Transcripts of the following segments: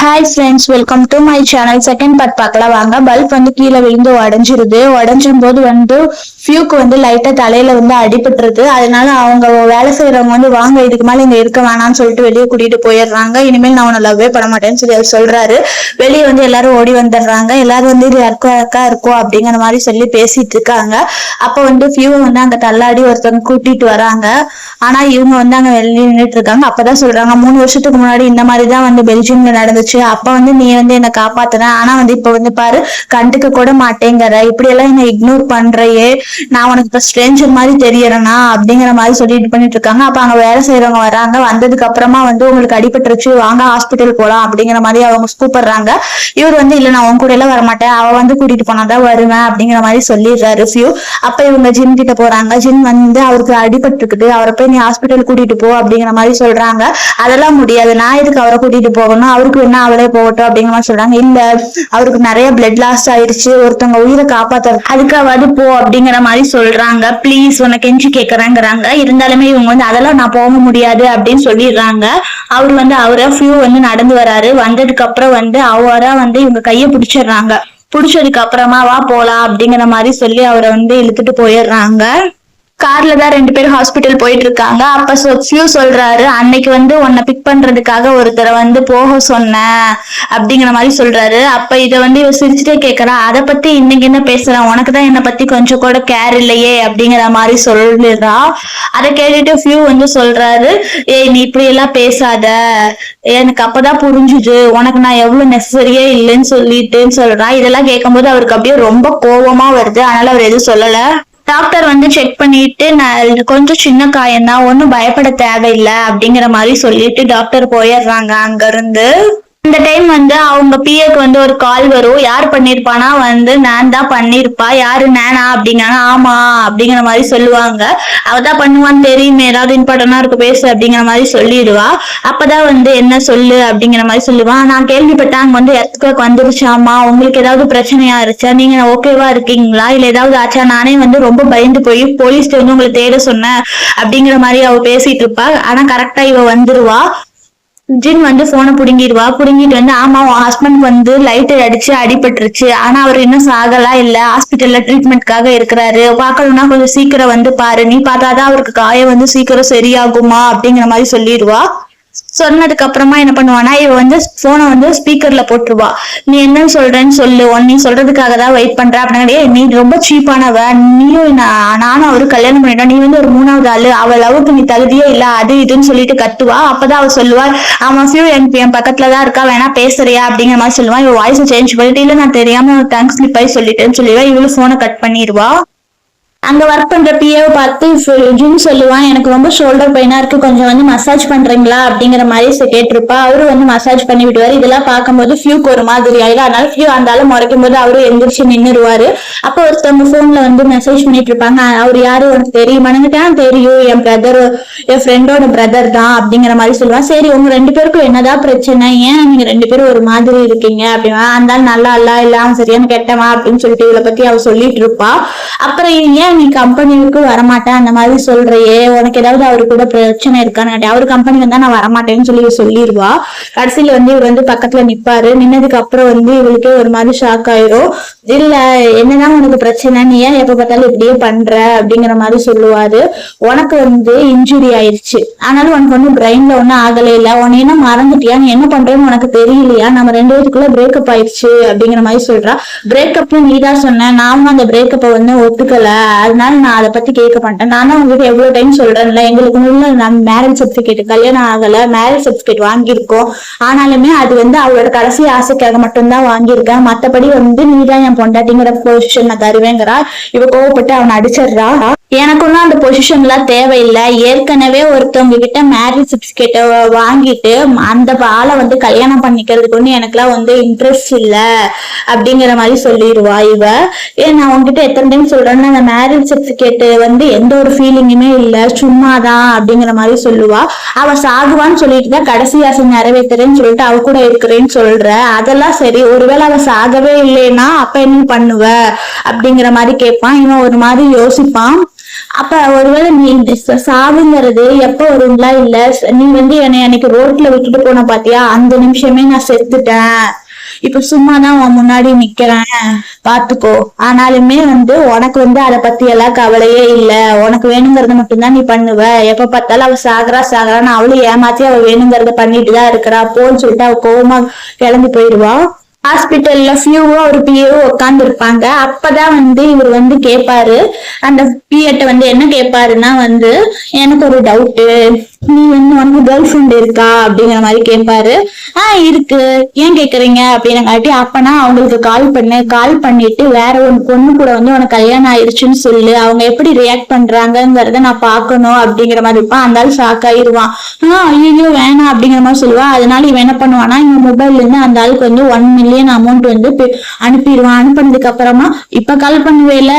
Hi friends, welcome to my channel. Second part பார்க்கலாம் வாங்க. Bulb கீழே விழுந்து உடஞ்சிருது. உடஞ்சும் போது ஃபியூக்கு லைட்டா தலையில அடிபட்டுருது. அதனால அவங்க வேலை செய்யறவங்க வாங்க, இதுக்கு மேல இங்க இருக்க வேணாம்னு சொல்லிட்டு வெளியே கூட்டிட்டு போயிடுறாங்க. இனிமேல் நான் உன்னை லவ்வே பண்ண மாட்டேன்னு சொல்லி அவர் சொல்றாரு. வெளியே எல்லாரும் ஓடி வந்துடுறாங்க. எல்லாரும் இது அக்கா இருக்கும் அப்படிங்கிற மாதிரி சொல்லி பேசிட்டு இருக்காங்க. அப்ப ஃபியூ அங்க தள்ளாடி ஒருத்தவங்க கூட்டிட்டு வராங்க. ஆனா இவங்க அங்க வெளியே நின்றுட்டு இருக்காங்க. அப்பதான் சொல்றாங்க, 3 வருஷத்துக்கு முன்னாடி இந்த மாதிரிதான் பெல்ஜியம்ல நடந்துச்சு. அப்ப நீ என்ன காப்பாத்துன, ஆனா இப்ப பாரு, கண்டுக்க கூட மாட்டேங்கிற, இப்படி எல்லாம் என்ன இக்னோர் பண்றையே, நான் உனக்கு இப்ப ஸ்ட்ரேஞ்சர் மாதிரி தெரியறனா அப்படிங்கிற மாதிரி சொல்லிட்டு பண்ணிட்டு இருக்காங்க. அப்ப அங்க வேலை செய்யறவங்க வராங்க. வந்ததுக்கு அப்புறமா உங்களுக்கு அடிபட்டுருச்சு, வாங்க ஹாஸ்பிட்டல் போலாம் அப்படிங்கிற மாதிரி அவங்க கூப்பிடுறாங்க. இவர் இல்ல, நான் உன் கூட எல்லாம் வரமாட்டேன், அவ கூட்டிட்டு போனாதான் வருவேன் அப்படிங்கிற மாதிரி சொல்லிடுறாரு ஃபியூ. அப்ப இவங்க ஜிம் கிட்ட போறாங்க. ஜிம் அவருக்கு அடிபட்டுருக்குது, அவரை போய் நீ ஹாஸ்பிட்டல் கூட்டிட்டு போ அப்படிங்கிற மாதிரி சொல்றாங்க. அதெல்லாம் முடியாது, நான் எதுக்கு அவரை கூட்டிட்டு போகணும், அவருக்கு என்ன அவளே போகட்டும் அப்படிங்கிற மாதிரி சொல்றாங்க. இல்ல, அவருக்கு நிறைய பிளட் லாஸ் ஆயிடுச்சு, ஒருத்தவங்க உயிரை காப்பாத்த அதுக்காவது போ அப்படிங்கிற மாதிரி சொல்றாங்க. பிளீஸ் உனக்கு கெஞ்சி கேக்குறாங்கிறாங்க. இருந்தாலுமே இவங்க அதெல்லாம் நான் போக முடியாது அப்படின்னு சொல்லிடுறாங்க. அவர் அவரை ஃபியூ நடந்து வராரு. வந்ததுக்கு அப்புறம் அவரா இவங்க கைய பிடிச்சிடுறாங்க. பிடிச்சதுக்கு அப்புறமா வா போலாம் அப்படிங்கிற மாதிரி சொல்லி அவரை இழுத்துட்டு போயிடுறாங்க. கார்ல தான் 2 பேரும் ஹாஸ்பிட்டல் போயிட்டு இருக்காங்க. அப்ப ஃபியூ சொல்றாரு, அன்னைக்கு உன்னை பிக் பண்றதுக்காக ஒருத்தரை போக சொன்ன அப்படிங்கிற மாதிரி சொல்றாரு. அப்ப இத இவ சிரிச்சுட்டே கேக்குறா, அதை பத்தி இன்னைக்கு என்ன பேசுறான், உனக்குதான் என்னை பத்தி கொஞ்சம் கூட கேர் இல்லையே அப்படிங்கிற மாதிரி சொல்லிடுறா. அதை கேட்டுட்டு ஃபியூ சொல்றாரு, ஏய் நீ இப்படி எல்லாம் பேசாத, எனக்கு அப்பதான் புரிஞ்சுது உனக்கு நான் எவ்வளவு நெசசரியே இல்லைன்னு சொல்லிட்டுன்னு சொல்றா. இதெல்லாம் கேட்கும் போது அவருக்கு அப்படியே ரொம்ப கோபமா வருது. அதனால அவர் எதுவும் சொல்லல. டாக்டர் செக் பண்ணிட்டு, நான் கொஞ்சம் சின்ன காயம் தான், ஒன்னும் பயப்பட தேவையில்லை அப்படிங்கிற மாதிரி சொல்லிட்டு டாக்டர் போயிடுறாங்க அங்க இருந்து. இந்த டைம் அவங்க பிஏக்கு ஒரு கால் வரும். யார் பண்ணிருப்பானா நான் தான் பண்ணிருப்பா. யாரு நானா அப்படிங்கிறாங்க. ஆமா அப்படிங்கிற மாதிரி சொல்லுவாங்க. அவதான் பண்ணுவான்னு தெரியுமே, ஏதாவது இம்பார்ட்டன்டா இருக்கு பேசு அப்படிங்கிற மாதிரி சொல்லிடுவா. அப்பதான் என்ன சொல்லு அப்படிங்கிற மாதிரி சொல்லுவான். நான் கேள்விப்பட்டேன் அங்க எர்த்குவேக் வந்துருச்சாமா, உங்களுக்கு ஏதாவது பிரச்சனையா இருச்சா, நீங்க ஓகேவா இருக்கீங்களா, இல்ல ஏதாவது ஆச்சா, நானே ரொம்ப பயந்து போய் போலீஸ்ல உங்களை தேட சொன்னேன் அப்படிங்கிற மாதிரி அவ பேசிட்டு இருப்பா. ஆனா கரெக்டா இவ வந்துருவா. ஜின் போனை புடுங்கிடுவா. புடுங்கிட்டு ஆமா உன் ஹஸ்பண்ட் லைட்டர் அடிச்சு அடிபட்டுருச்சு, ஆனா அவர் இன்னும் சாகலாம் இல்ல, ஹாஸ்பிட்டல்ல ட்ரீட்மெண்ட்காக இருக்கிறாரு, பாக்கணும்னா கொஞ்சம் சீக்கிரம் பாரு, நீ பார்த்தாதான் அவருக்கு காயம் சீக்கிரம் சரியாகுமா அப்படிங்கிற மாதிரி சொல்லிடுவா. சொன்னதுக்கு அப்புறமா என்ன பண்ணுவானா, இவ போனை ஸ்பீக்கர்ல போட்டுருவா. நீ என்ன சொல்றேன்னு சொல்லு, நீ சொல்றதுக்காக தான் வெயிட் பண்ற அப்படின்னா, நீ ரொம்ப சீப்பானவ, நீயும் நானும் அவரு கல்யாணம் பண்ணிட்டோம், நீ ஒரு 3வது ஆளு, அவள் அளவுக்கு நீ தகுதியே இல்ல, அது இதுன்னு சொல்லிட்டு கத்துவா. அப்பதான் அவ சொல்லுவா, அவன் ஃபியூ என் பக்கத்துலதான் இருக்கா, வேணா பேசுறியா அப்படிங்கிற மாதிரி சொல்லுவான். இவ வாய்ஸ் சேஞ்ச் பண்ணிட்டு, இல்ல நான் தெரியாம தேங்க்ஸ் ஸ்லிப் ஆகி சொல்லிட்டேன்னு சொல்லிடுவா. இவளு போனை கட் பண்ணிடுவா. அங்க ஒர்க் பண்ற பிஏவை பார்த்து ஜின் சொல்லுவான், எனக்கு ரொம்ப ஷோல்டர் பெயினா இருக்கு, கொஞ்சம் மசாஜ் பண்றீங்களா அப்படிங்கிற மாதிரி கேட்டிருப்பா. அவரு மசாஜ் பண்ணி விடுவாரு. இதெல்லாம் பார்க்கும்போது ஃபியூக்கு ஒரு மாதிரி ஆயிடும். அதனால ஃபியூ அந்தாலும் முறைக்கும் போது அவரு எந்திரிச்சு நின்னுருவாரு. அப்ப ஒருத்தவங்க போன்ல மெசேஜ் பண்ணிட்டு இருப்பாங்க. அவர் யாரு உனக்கு தெரியுமானுங்கிட்டான். தெரியும், என் பிரதர், என் ஃப்ரெண்டோட பிரதர் தான் அப்படிங்கிற மாதிரி சொல்லுவான். சரி உங்க 2 பேருக்கும் என்னதான் பிரச்சனை, ஏன் நீங்க 2 பேரும் ஒரு மாதிரி இருக்கீங்க அப்படின்னா, அந்தாலும் நல்லா இல்ல அவன் சரியான கெட்டவா அப்படின்னு சொல்லிட்டு இவளை பத்தி அவ சொல்லிட்டு இருப்பா. அப்புறம் ஏன் நீ கம்பெனிக்கு வரமாட்டேன் அந்த மாதிரி சொல்றையே, உனக்கு ஏதாவது அவரு கூட பிரச்சனை இருக்கான்னு, அவர் கம்பெனி வந்தா நான் வரமாட்டேன்னு சொல்லி சொல்லிடுவா. கடைசியில இவர் பக்கத்துல நிப்பாரு. நின்னதுக்கு அப்புறம் இவளுக்கே ஒரு மாதிரி ஷாக் ஆயிரும். இல்ல என்னதான் உனக்கு பிரச்சனை, நீ ஏன் எப்ப பார்த்தாலும் இப்படியே பண்ற அப்படிங்கிற மாதிரி சொல்லுவாரு. உனக்கு இன்ஜுரி ஆயிடுச்சு, ஆனாலும் உனக்கு பிரெயின்ல ஒன்னும் ஆகல இல்ல, உன்னை என்ன மறந்துட்டியா, நீ என்ன பண்றேன்னு உனக்கு தெரியலையா, நம்ம 2 பேருக்குள்ள பிரேக்கப் ஆயிடுச்சு அப்படிங்கிற மாதிரி சொல்றா. பிரேக்கப் நீதான் சொன்ன, நானும் அந்த பிரேக்கப்பை ஒத்துக்கல, அதனால நான் அதை பத்தி கேட்க மாட்டேன். நானும் உங்களுக்கு எவ்வளவு டைம் சொல்றேன்ல, எங்களுக்கு நான் மேரேஜ் சர்டிபிகேட், கல்யாணம் ஆகல, மேரேஜ் சர்டிபிகேட் வாங்கியிருக்கோம், ஆனாலுமே அது அவளோட கடைசி ஆசைக்காக மட்டும்தான் வாங்கியிருக்கேன், மத்தபடி நீதான் என் பொண்டாட்டிங்கிற பொசிஷன் நான் தருவேங்கிறா. இவ கோவப்பட்டு அவனை அடிச்சிடுறா. எனக்குன்னா அந்த பொசிஷன் எல்லாம் தேவையில்லை, ஏற்கனவே ஒருத்தவங்க கிட்ட மேரேஜ் சர்டிபிகேட் வாங்கிட்டு அந்த ஆளை கல்யாணம் பண்ணிக்கிறதுக்கு எனக்குலாம் இன்ட்ரெஸ்ட் இல்ல அப்படிங்கிற மாதிரி சொல்லிடுவா இவ. நான் உங்ககிட்ட எத்தனை டைம் சொல்றேன்னா, அந்த மேரேஜ் சர்டிபிகேட் எந்த ஒரு ஃபீலிங்குமே இல்ல, சும்மாதான் அப்படிங்கிற மாதிரி சொல்லுவா. அவ சாகுவான்னு சொல்லிட்டு தான் கடைசி ஆசை நிறைவேற்றுறேன்னு சொல்லிட்டு அவ கூட இருக்கிறேன்னு சொல்ற. அதெல்லாம் சரி, ஒருவேளை அவ சாகவே இல்லைன்னா அப்ப என்ன பண்ணுவ அப்படிங்கிற மாதிரி கேட்பான். இவன் ஒரு மாதிரி யோசிப்பான். அப்ப ஒருவேளை நீ இந்த சாவுங்கிறது எப்ப வருங்களா இல்ல நீ வந்து என்னை அன்னைக்கு ரோட்ல விட்டுட்டு போன பாத்தியா அந்த நிமிஷமே நான் செத்துட்டேன், இப்ப சும்மாதான் உன் முன்னாடி நிக்கிறேன் பாத்துக்கோ, ஆனாலுமே வந்து உனக்கு வந்து அதை பத்தி எல்லாம் கவலையே இல்ல, உனக்கு வேணுங்கிறத மட்டும்தான் நீ பண்ணுவ, எப்ப பார்த்தாலும் அவ சாகுறான்னு அவளும் ஏமாத்தி அவ வேணுங்கிறத பண்ணிட்டுதான் இருக்கிறா போன்னு சொல்லிட்டு அவ கோவமா கிளம்பி போயிடுவா. ஹாஸ்பிட்டல்ல ஃபியூவும் ஒரு பிஏவும் உட்கார்ந்து இருப்பாங்க. அப்பதான் வந்து இவர் வந்து கேட்பாரு, அந்த பிஏட்ட வந்து என்ன கேட்பாருன்னா வந்து எனக்கு ஒரு டவுட்டு, நீ வந்து உனக்கு கேர்ள் ஃப்ரெண்ட் இருக்கா அப்படிங்கிற மாதிரி கேட்பாரு. இருக்கு, ஏன் கேக்குறீங்க அப்படின்னங்காட்டி அப்பனா அவங்களுக்கு கால் பண்ணிட்டு வேற ஒரு பொண்ணு கூட வந்து உனக்கு கல்யாணம் ஆயிடுச்சுன்னு சொல்லு, அவங்க எப்படி ரியாக்ட் பண்றாங்கிறத நான் பாக்கணும் அப்படிங்கிற மாதிரி இருப்பான். அந்த ஆள் ஷாக் ஆயிருவான். ஐயோ வேணாம் அப்படிங்கிற மாதிரி சொல்லுவான். அதனால இவன் என்ன பண்ணுவானா இவங்க மொபைல்ல இருந்து அந்த ஆளுக்கு வந்து 1 மில்லியன் அமௌண்ட் வந்து அனுப்பிடுவான். அனுப்பினதுக்கு அப்புறமா இப்ப கால் பண்ணுவேல,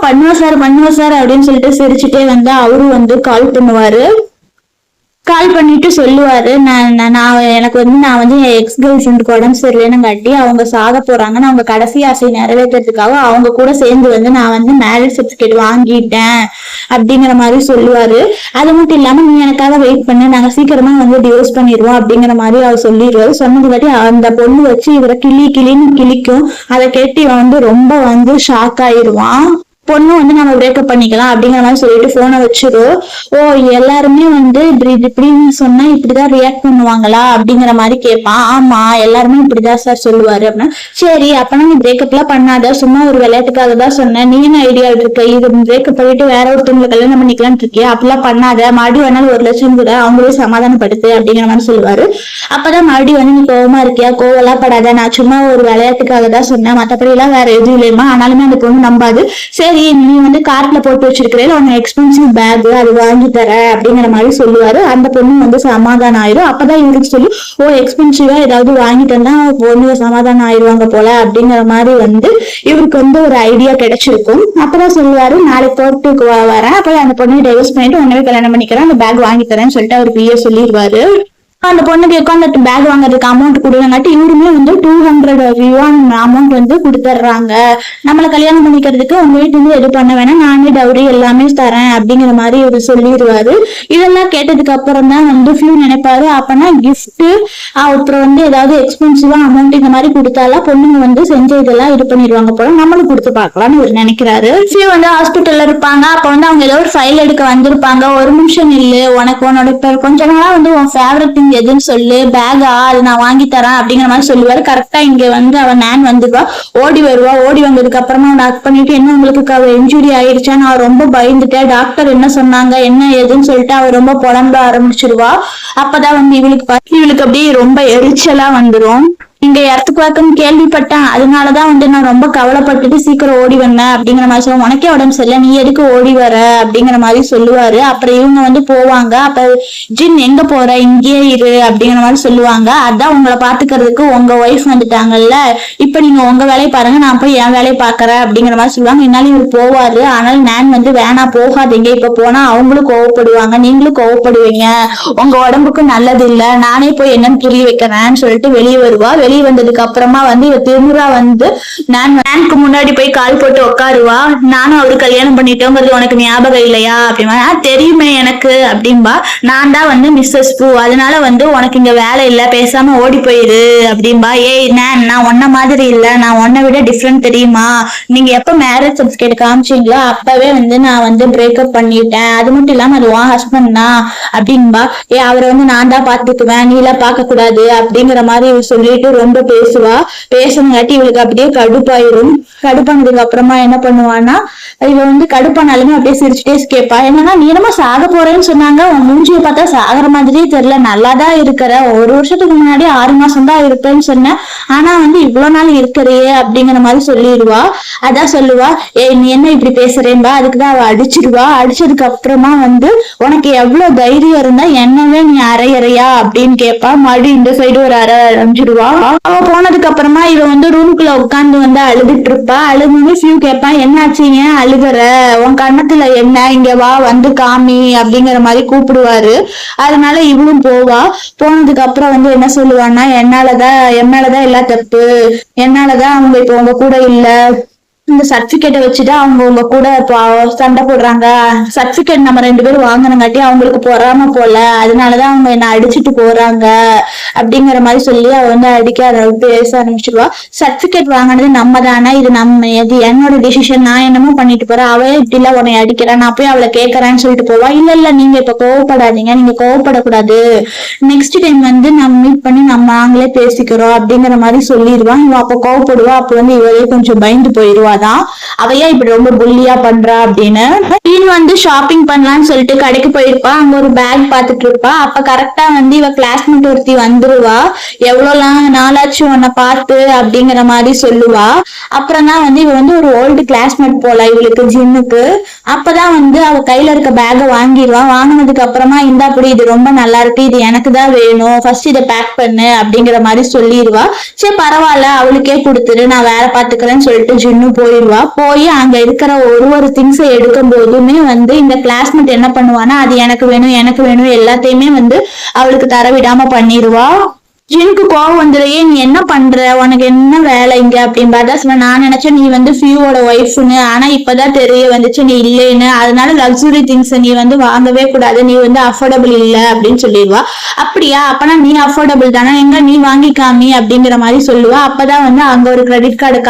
பண்ணுவா சார் அப்படின்னு சொல்லிட்டு சிரிச்சுட்டே வந்து அவரும் வந்து கால் பண்ணுவாரு. கால் பண்ணிட்டு சொல்லுவாரு, எனக்கு வந்து நான் வந்து என் எக்ஸ் கேர்ள் ஃப்ரெண்டுக்கு உடம்பு சரியில்லைன்னு காட்டி அவங்க சாக போறாங்கன்னு அவங்க கடைசி ஆசையை நிறைவேற்றதுக்காக அவங்க கூட சேர்ந்து வந்து நான் வந்து மேரேஜ் சர்டிபிகேட் வாங்கிட்டேன் அப்படிங்கிற மாதிரி சொல்லுவாரு. அது மட்டும் இல்லாம நீ எனக்காக வெயிட் பண்ணு, நாங்க சீக்கிரமா வந்து டிவோர்ஸ் பண்ணிடுவோம் அப்படிங்கிற மாதிரி அவர் சொல்லிடுவாரு. சொன்னதுக்காட்டி அந்த பொண்ணு வச்சு இவரை கிளின்னு கிளிக்கும். அதை கேட்டு இவன் வந்து ரொம்ப வந்து ஷாக் ஆயிடுவான். பொண்ணு வந்து நம்ம பிரேக்கப் பண்ணிக்கலாம் அப்படிங்கிற மாதிரி சொல்லிட்டு போனை வச்சிரும். எல்லாருமே வந்து இப்படின்னு சொன்னா இப்படிதான் ரியாக்ட் பண்ணுவாங்களா அப்படிங்கிற மாதிரி கேட்பான். ஆமா எல்லாருமே இப்படிதான் சார் சொல்லுவாரு அப்படின்னா, சரி அப்பனா நீ பிரேக்கப் எல்லாம் பண்ணாத, சும்மா ஒரு விளையாட்டுக்காக தான் சொன்னேன், நீ என்ன ஐடியா இருக்க, இது பிரேக்கப் பண்ணிட்டு வேற ஒருத்தவங்களை கல்யாணம் பண்ணிக்கலாம்னு இருக்கியா, அப்படிலாம் பண்ணாத, மறுபடியும் வேணாலும் 1 லட்சம் கூட அவங்களே சமாதானப்படுத்து அப்படிங்கிற மாதிரி சொல்லுவாரு. அப்பதான் மறுபடியும் வந்து நீ கோவமா இருக்கியா, கோவெல்லாம் படாத, நான் சும்மா ஒரு விளையாட்டுக்காக தான் சொன்னேன், மற்றபடி எல்லாம் வேற எதுவும் இல்லையமா, ஆனாலுமே அந்த பொண்ணு நம்பாது. சரி நீ வந்து கார்ட்ல போட்டு வச்சிருக்கிறேன் உனக்கு எக்ஸ்பென்சிவ் பேக் அது வாங்கி தர அப்படிங்கிற மாதிரி சொல்லுவாரு. அந்த பொண்ணு வந்து சமாதானம் ஆயிரும். அப்பதான் இவருக்கு சொல்லி எக்ஸ்பென்சிவா ஏதாவது வாங்கி தந்தா பொண்ணு சமாதானம் ஆயிடுவாங்க போல அப்படிங்கிற மாதிரி வந்து இவருக்கு வந்து ஒரு ஐடியா கிடைச்சிருக்கும். அப்பதான் சொல்லுவாரு, நாளைக்கு கோர்ட்டுக்கு வரேன், அப்ப அந்த பொண்ணு டைவர்ஸ் பண்ணிட்டு உடனே கல்யாணம் பண்ணிக்கிறேன், அந்த பேக் வாங்கி தரேன்னு சொல்லிட்டு அவர் பிஏ சொல்லிடுவாரு. அந்த பொண்ணுக்கு உட்காந்து பேக் வாங்குறதுக்கு அமௌண்ட் கொடுங்கங்காட்டி இவருமே வந்து 200 யுவான் அமௌண்ட் வந்து கொடுத்துட்றாங்க. நம்மளை கல்யாணம் பண்ணிக்கிறதுக்கு உங்க வீட்டுல இருந்து எது பண்ண வேணா, நானே டவுரி எல்லாமே தரேன் அப்படிங்கிற மாதிரி இவரு சொல்லிடுவாரு. இதெல்லாம் கேட்டதுக்கு அப்புறம் தான் வந்து ஃபியூ நினைப்பாரு, அப்பனா கிஃப்ட் அப்புறம் வந்து ஏதாவது எக்ஸ்பென்சிவா அமௌண்ட் இந்த மாதிரி கொடுத்தாலாம் பொண்ணுங்க வந்து செஞ்ச இதெல்லாம் இது பண்ணிடுவாங்க போல, நம்மளும் கொடுத்து பார்க்கலாம்னு இவர் நினைக்கிறாரு. ஃபியூ வந்து ஹாஸ்பிட்டல்ல இருப்பாங்க. அப்ப வந்து அவங்க ஏதோ ஒரு ஃபைல் எடுக்க வந்திருப்பாங்க. ஒரு நிமிஷம் இல்ல, உனக்கு உன்னோட கொஞ்ச நாளா வந்து உன் ஃபேவரட் திங் எதுன்னு சொல்லு, பேகா அது நான் வாங்கி தரேன் அப்படிங்கிற மாதிரி சொல்லுவாரு. கரெக்டா இங்க வந்து அவன் நேன் வந்துடுவா, ஓடி வருவா. ஓடி வந்ததுக்கு அப்புறமா அவனை அக் பண்ணிட்டு என்ன உங்களுக்கு இன்ஜுரி ஆயிடுச்சா, நான் ரொம்ப பயந்துட்டேன், டாக்டர் என்ன சொன்னாங்க என்ன ஏதுன்னு சொல்லிட்டு அவ ரொம்ப புலம்ப ஆரம்பிச்சிருவா. அப்பதான் வந்து இவளுக்கு அப்படியே ரொம்ப எரிச்சலா வந்துரும். இங்க இடத்துக்கு வாக்குன்னு கேள்விப்பட்டேன், அதனாலதான் வந்து நான் ரொம்ப கவலைப்பட்டுட்டு சீக்கிரம் ஓடி வந்தேன் அப்படிங்கிற மாதிரி சொல்லுவோம். உனக்கே உடம்பு சரியில்லை, நீ எதுக்கு ஓடி வர அப்படிங்கிற மாதிரி சொல்லுவாரு. அப்புறம் இவங்க வந்து போவாங்க. அப்ப ஜின் எங்க போற, இங்கேயே இரு அப்படிங்கிற மாதிரி சொல்லுவாங்க. அதான் உங்களை பாத்துக்கிறதுக்கு உங்க ஒய்ஃப் வந்துட்டாங்கல்ல, இப்ப நீங்க உங்க வேலையை பாருங்க, நான் போய் என் வேலையை பாக்குறேன் அப்படிங்கிற மாதிரி சொல்லுவாங்க. என்னாலும் இவர் போவாரு. ஆனால் நான் வந்து வேணா போகாதீங்க, இப்ப போனா அவங்களும் கோவப்படுவாங்க, நீங்களும் கோவப்படுவீங்க, உங்க உடம்புக்கு நல்லது இல்ல, நானே போய் என்னன்னு புரிய வைக்கிறேன்னு சொல்லிட்டு வெளியே வருவா. வெளியே வந்ததுக்கு அப்புறமா வந்து இவ திருமுறா வந்து நானுக்கு முன்னாடி போய் கால் போட்டு உட்காருவா. நானும் அவரு கல்யாணம் பண்ணிட்டோங்கிறது உனக்கு ஞாபகம் இல்லையா அப்படிமா, தெரியுமே எனக்கு அப்படின்பா. நான் தான் வந்து மிஸ்ஸஸ் பூ, அதனால வந்து உனக்கு இங்க வேலை இல்ல, பேசாம ஓடி போயிரு அப்படின்பா. ஏய் நான் உன்ன மாதிரி இல்ல, நான் உன்னை விட டிஃப்ரெண்ட் தெரியுமா, நீங்க எப்ப மேரேஜ் சர்டிபிகேட் காமிச்சீங்களோ அப்பவே வந்து நான் வந்து பிரேக்கப் பண்ணிட்டேன், அது மட்டும் இல்லாம அது உன் ஹஸ்பண்ட் தான் அப்படின்பா. அவரை வந்து நான் தான் பாத்துக்குவேன், நீ எல்லாம் பார்க்க கூடாது அப்படிங்கிற மாதிரி சொல்லிட்டு ரொம்ப பேசுவா. பேசுனங்காட்டி இவளுக்கு அப்படியே கடுப்பாயிரும். கடுப்பானதுக்கு அப்புறமா என்ன பண்ணுவான்னா, இவ வந்து கடுப்பானாலுமே அப்படியே சிரிச்சுட்டே கேட்பா, என்னன்னா நீ என்னமா சாக போறேன்னு சொன்னாங்க, உன் மூஞ்சியை பார்த்தா சாகிற மாதிரியே தெரியல, நல்லாதான் இருக்கிற, 1 வருஷத்துக்கு முன்னாடி 6 மாசம் தான் இருப்பேன்னு சொன்னேன், ஆனா வந்து இவ்வளவு நாள் இருக்கிறையே அப்படிங்கிற மாதிரி சொல்லிடுவா. அதான் சொல்லுவா, நீ என்ன இப்படி பேசுறேன்பா. அதுக்குதான் அவ அடிச்சிருவா. அடிச்சதுக்கு அப்புறமா வந்து உனக்கு எவ்வளவு தைரியம் இருந்தா என்னவே நீ அரையறையா அப்படின்னு கேட்பா. மறுபடியும் இந்த சைடு ஒரு அரை அரைஞ்சிடுவா. அவ போனதுக்கு அப்புறமா இவ வந்து ரூமுக்குள்ள உட்கார்ந்து வந்து அழுதுட்டு இருப்பா. அழுதுன்னு ஃபியூ கேட்பா, என்னாச்சு ஏன் அழுகுற, உன் கண்ணத்துல என்ன, இங்க வா வந்து காமி அப்படிங்கிற மாதிரி கூப்பிடுவாரு. அதனால இவளும் போவா. போனதுக்கு அப்புறம் வந்து என்ன சொல்லுவான்னா, என் மேலதான் எல்லா தப்பு, என்னாலதான் அவங்க இப்ப உங்க கூட இல்ல, இந்த சர்டிபிகேட்டை வச்சுட்டு அவங்க உங்க கூட சண்டை போடுறாங்க. சர்டிபிகேட் நம்ம 2 பேரும் வாங்கினங்காட்டி அவங்களுக்கு பொறாம போல, அதனாலதான் அவங்க என்ன அடிச்சுட்டு போறாங்க அப்படிங்கிற மாதிரி சொல்லி அவ வந்து அடிக்க பேச ஆரம்பிச்சிருவா. சர்டிபிகேட் வாங்கினது நம்ம தானே, இது என்னோட டிசிஷன், நான் என்னமோ பண்ணிட்டு போறேன், அவ இப்படி இல்ல உன்னை அடிக்கிறேன், நான் போய் அவளை கேட்கறேன்னு சொல்லிட்டு போவா. இல்ல இல்ல நீங்க இப்ப கோவப்படாதீங்க, நீங்க கோவப்படக்கூடாது, நெக்ஸ்ட் டைம் வந்து நம்ம மீட் பண்ணி நம்ம நாங்களே பேசிக்கிறோம் அப்படிங்கிற மாதிரி சொல்லிடுவான். இவன் அப்ப கோவப்படுவா. அப்ப வந்து இவளே கொஞ்சம் பயந்து போயிடுவா. அவையா இப்படி ரொம்ப புள்ளியா பண்றா அப்படின்னு. வந்து ஷாப்பிங் பண்ணலாம்னு சொல்லிட்டு கடைக்கு போயிருப்பா. அங்க ஒரு பேக் பாத்துட்டு இருப்பா. அப்ப கரெக்டா வந்து இவ கிளாஸ்மேட் ஒருத்தி வந்துருவா. எவ்வளவுலாம் நாளாச்சு உன்னை பார்த்து அப்படிங்கிற மாதிரி சொல்லுவா. அப்புறம் தான் வந்து இவ வந்து ஒரு ஓல்டு கிளாஸ்மேட் போல இவளுக்கு ஜின்னுக்கு. அப்பதான் வந்து அவ கையில இருக்க பேக்கை வாங்கிடுவா. வாங்கினதுக்கு அப்புறமா இந்த அப்படி இது ரொம்ப நல்லா இருக்கு, இது எனக்கு தான் வேணும், ஃபர்ஸ்ட் இதை பேக் பண்ணு அப்படிங்கிற மாதிரி சொல்லிடுவா. சரி பரவாயில்ல அவளுக்கே கொடுத்துரு, நான் வேலை பாத்துக்கிறேன்னு சொல்லிட்டு ஜின்னு போயிடுவா. போய் அங்க இருக்கிற ஒரு திங்ஸை எடுக்கும் போதுமே வந்து இந்த கிளாஸ்மேட் என்ன பண்ணுவானா, அது எனக்கு வேணும் எனக்கு வேணும் எல்லாத்தையுமே வந்து அவளுக்கு தரவிடாம பண்ணிடுவா. ஜினுக்கு கோவம் வந்துடுயே, நீ என்ன பண்ற, உனக்கு என்ன வேலை இங்க அப்படின்னு பார்த்தா சொன்ன. நான் நினைச்சேன் நீ வந்து ஃபியூவோட ஒய்ஃப்னு, ஆனா இப்பதான் தெரிய வந்துச்சு நீ இல்லைன்னு, அதனால லக்ஸுரி திங்ஸ் நீ வந்து வாங்கவே கூடாது, நீ வந்து அஃபோர்டபிள் இல்ல அப்படின்னு சொல்லிடுவா. அப்படியா, அப்பனா நீ அஃபோர்டபிள் தானே, எங்க நீ வாங்கிக்காமி அப்படிங்கிற மாதிரி சொல்லுவா. அப்பதான் வந்து அங்க ஒரு கிரெடிட் கார்டு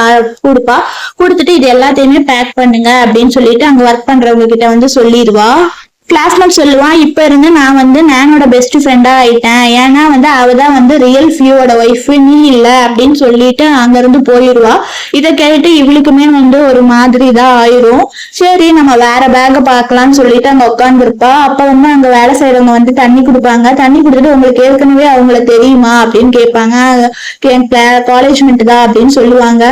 கொடுப்பா. கொடுத்துட்டு இது எல்லாத்தையுமே பேக் பண்ணுங்க அப்படின்னு சொல்லிட்டு அங்க ஒர்க் பண்றவங்க கிட்ட வந்து சொல்லிடுவா. கிளாஸ்மேட் சொல்லுவான், இப்ப இருந்து நான் வந்து நானோட பெஸ்ட் ஃப்ரெண்டா ஆயிட்டேன், ஏன்னா வந்து அவதான் வந்து ரியல் ஃபியூவோட ஒய்ஃப், நீ இல்ல அப்படின்னு சொல்லிட்டு அங்க இருந்து போயிடுவா. இதை கேட்டு இவளுக்குமே வந்து ஒரு மாதிரி தான் ஆயிரும். சரி நம்ம வேற பேக பாக்கலாம்னு சொல்லிட்டு அங்க உட்காந்துருப்பா. அப்ப வந்து அங்க வேலை செய்யறவங்க வந்து தண்ணி கொடுப்பாங்க. தண்ணி கொடுத்துட்டு உங்களுக்கு ஏற்கனவே அவங்கள தெரியுமா அப்படின்னு கேட்பாங்க. காலேஜ் மெட் தான் அப்படின்னு சொல்லுவாங்க.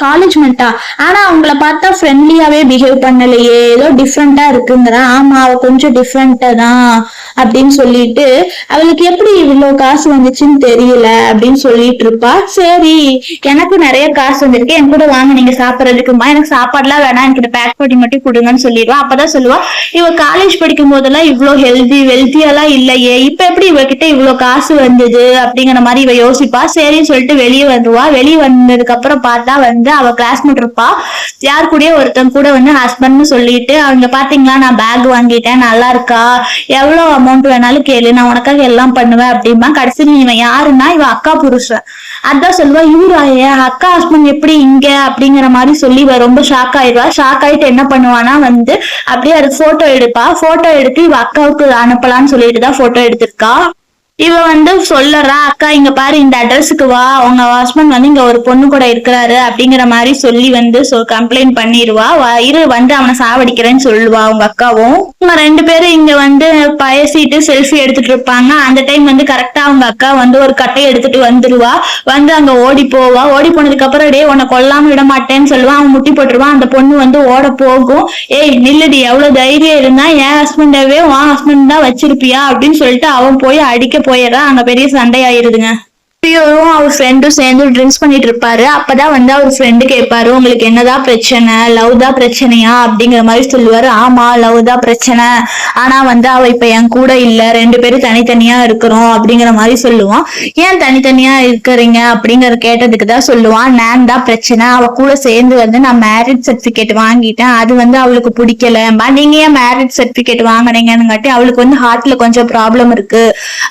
காலேஜ் மெட்டா, ஆனா அவங்கள பார்த்தா ஃப்ரெண்ட்லியாவே பிஹேவ் பண்ணலையே, ஏதோ டிஃப்ரெண்டா இருக்குங்கிறான். ஆமா அவ கொஞ்சம் டிஃப்ரெண்டா தான் அப்படின்னு சொல்லிட்டு அவளுக்கு எப்படி இவ்வளவு காசு வந்துச்சுன்னு தெரியல அப்படின்னு சொல்லிட்டு இருப்பா. சரி எனக்கு நிறைய காசு வந்திருக்கு, என் கூட வாங்க நீங்க சாப்பிடறதுக்குமா, எனக்கு சாப்பாடுலாம் வேணாம், எனக்கு பேக் பண்ணி மட்டும் கொடுங்கன்னு சொல்லிடுவா. அப்பதான் சொல்லுவா, இவ காலேஜ் படிக்கும் போதெல்லாம் இவ்வளவு வெல்த்தியெல்லாம் இல்லையே, இப்ப எப்படி இவகிட்ட இவ்வளவு காசு வந்தது அப்படிங்கிற மாதிரி இவ யோசிப்பா. சரின்னு சொல்லிட்டு வெளியே வந்துருவா. வெளியே வந்ததுக்கு அப்புறம் பார்த்தா வந்து அவ கிளாஸ்மேட் இருப்பா. யார் கூட ஒருத்தன் கூட வந்து ஹஸ்பண்ட்னு சொல்லிட்டு, அவங்க பாத்தீங்களா நான் பேக் வாங்கிட்டேன் நல்லா இருக்கா, எவ்வளவு அமௌண்ட் வேணாலும் கேளு, நான் உனக்காக எல்லாம் பண்ணுவேன் அப்படிமா. கடைசியில் இவன் யாருன்னா இவன் அக்கா புருஷன். அதான் சொல்லுவா, இவராய அக்கா ஹஸ்பண்ட் எப்படி இங்க அப்படிங்கிற மாதிரி சொல்லி ரொம்ப ஷாக் ஆயிடுவா. ஷாக் ஆயிட்டு என்ன பண்ணுவானா வந்து அப்படியே அது போட்டோ எடுப்பா. போட்டோ எடுத்து இவ அக்காவுக்கு அனுப்பலான்னு சொல்லிட்டு தான் போட்டோ எடுத்திருக்கா. இவ வந்து சொல்லறா, அக்கா இங்க பாரு இந்த அட்ரஸுக்கு வா, உங்க ஹஸ்பண்ட் வந்து இங்க ஒரு பொண்ணு கூட இருக்கிறாரு அப்படிங்கிற மாதிரி சொல்லி வந்து கம்ப்ளைண்ட் பண்ணிடுவா. இரு வந்து அவனை சாவடிக்கிறேன்னு சொல்லுவா அவங்க அக்காவும். இவங்க 2 பேரும் இங்க வந்து பேசிட்டு செல்ஃபி எடுத்துட்டு இருப்பாங்க. அந்த டைம் வந்து கரெக்டா அவங்க அக்கா வந்து ஒரு கட்டையை எடுத்துட்டு வந்துருவா. வந்து அங்க ஓடி போவா. ஓடி போனதுக்கு அப்புறம் டே உன்னை கொல்லாம விட மாட்டேன்னு சொல்லுவான். அவன் முட்டி போட்டுருவான். அந்த பொண்ணு வந்து ஓட போகும். ஏய் நில்லுடி, எவ்வளவு தைரியம் இருந்தா என் ஹஸ்பண்டவே உன் ஹஸ்பண்ட் தான் வச்சிருப்பியா அப்படின்னு சொல்லிட்டு அவன் போய் அடிக்க போயிடுறா. அங்க பெரிய சண்டை ஆயிருதுங்க. பிரியோவும் அவர் ஃப்ரெண்டும் சேர்ந்து ட்ரிங்க்ஸ் பண்ணிட்டு இருப்பாரு. அப்பதான் வந்து அவர் ஃப்ரெண்டு கேட்பாரு, உங்களுக்கு என்னதான் பிரச்சனை, லவ் தான் பிரச்சனையா அப்படிங்கிற மாதிரி சொல்லுவாரு. ஆமா லவ் தான் பிரச்சனை, ஆனா வந்து அவ இப்ப என் கூட இல்ல, 2 பேரும் தனித்தனியா இருக்கிறோம் அப்படிங்கிற மாதிரி சொல்லுவான். ஏன் தனித்தனியா இருக்கிறீங்க அப்படிங்கிற கேட்டதுக்கு தான் சொல்லுவான், நான் தான் பிரச்சனை, அவ கூட சேர்ந்து வந்து நான் மேரிட் சர்டிபிகேட் வாங்கிட்டேன், அது வந்து அவளுக்கு பிடிக்கல, நீங்க ஏன் மேரிட் சர்டிபிகேட் வாங்கினீங்கன்னு காட்டி அவளுக்கு வந்து ஹார்ட்ல கொஞ்சம் ப்ராப்ளம் இருக்கு,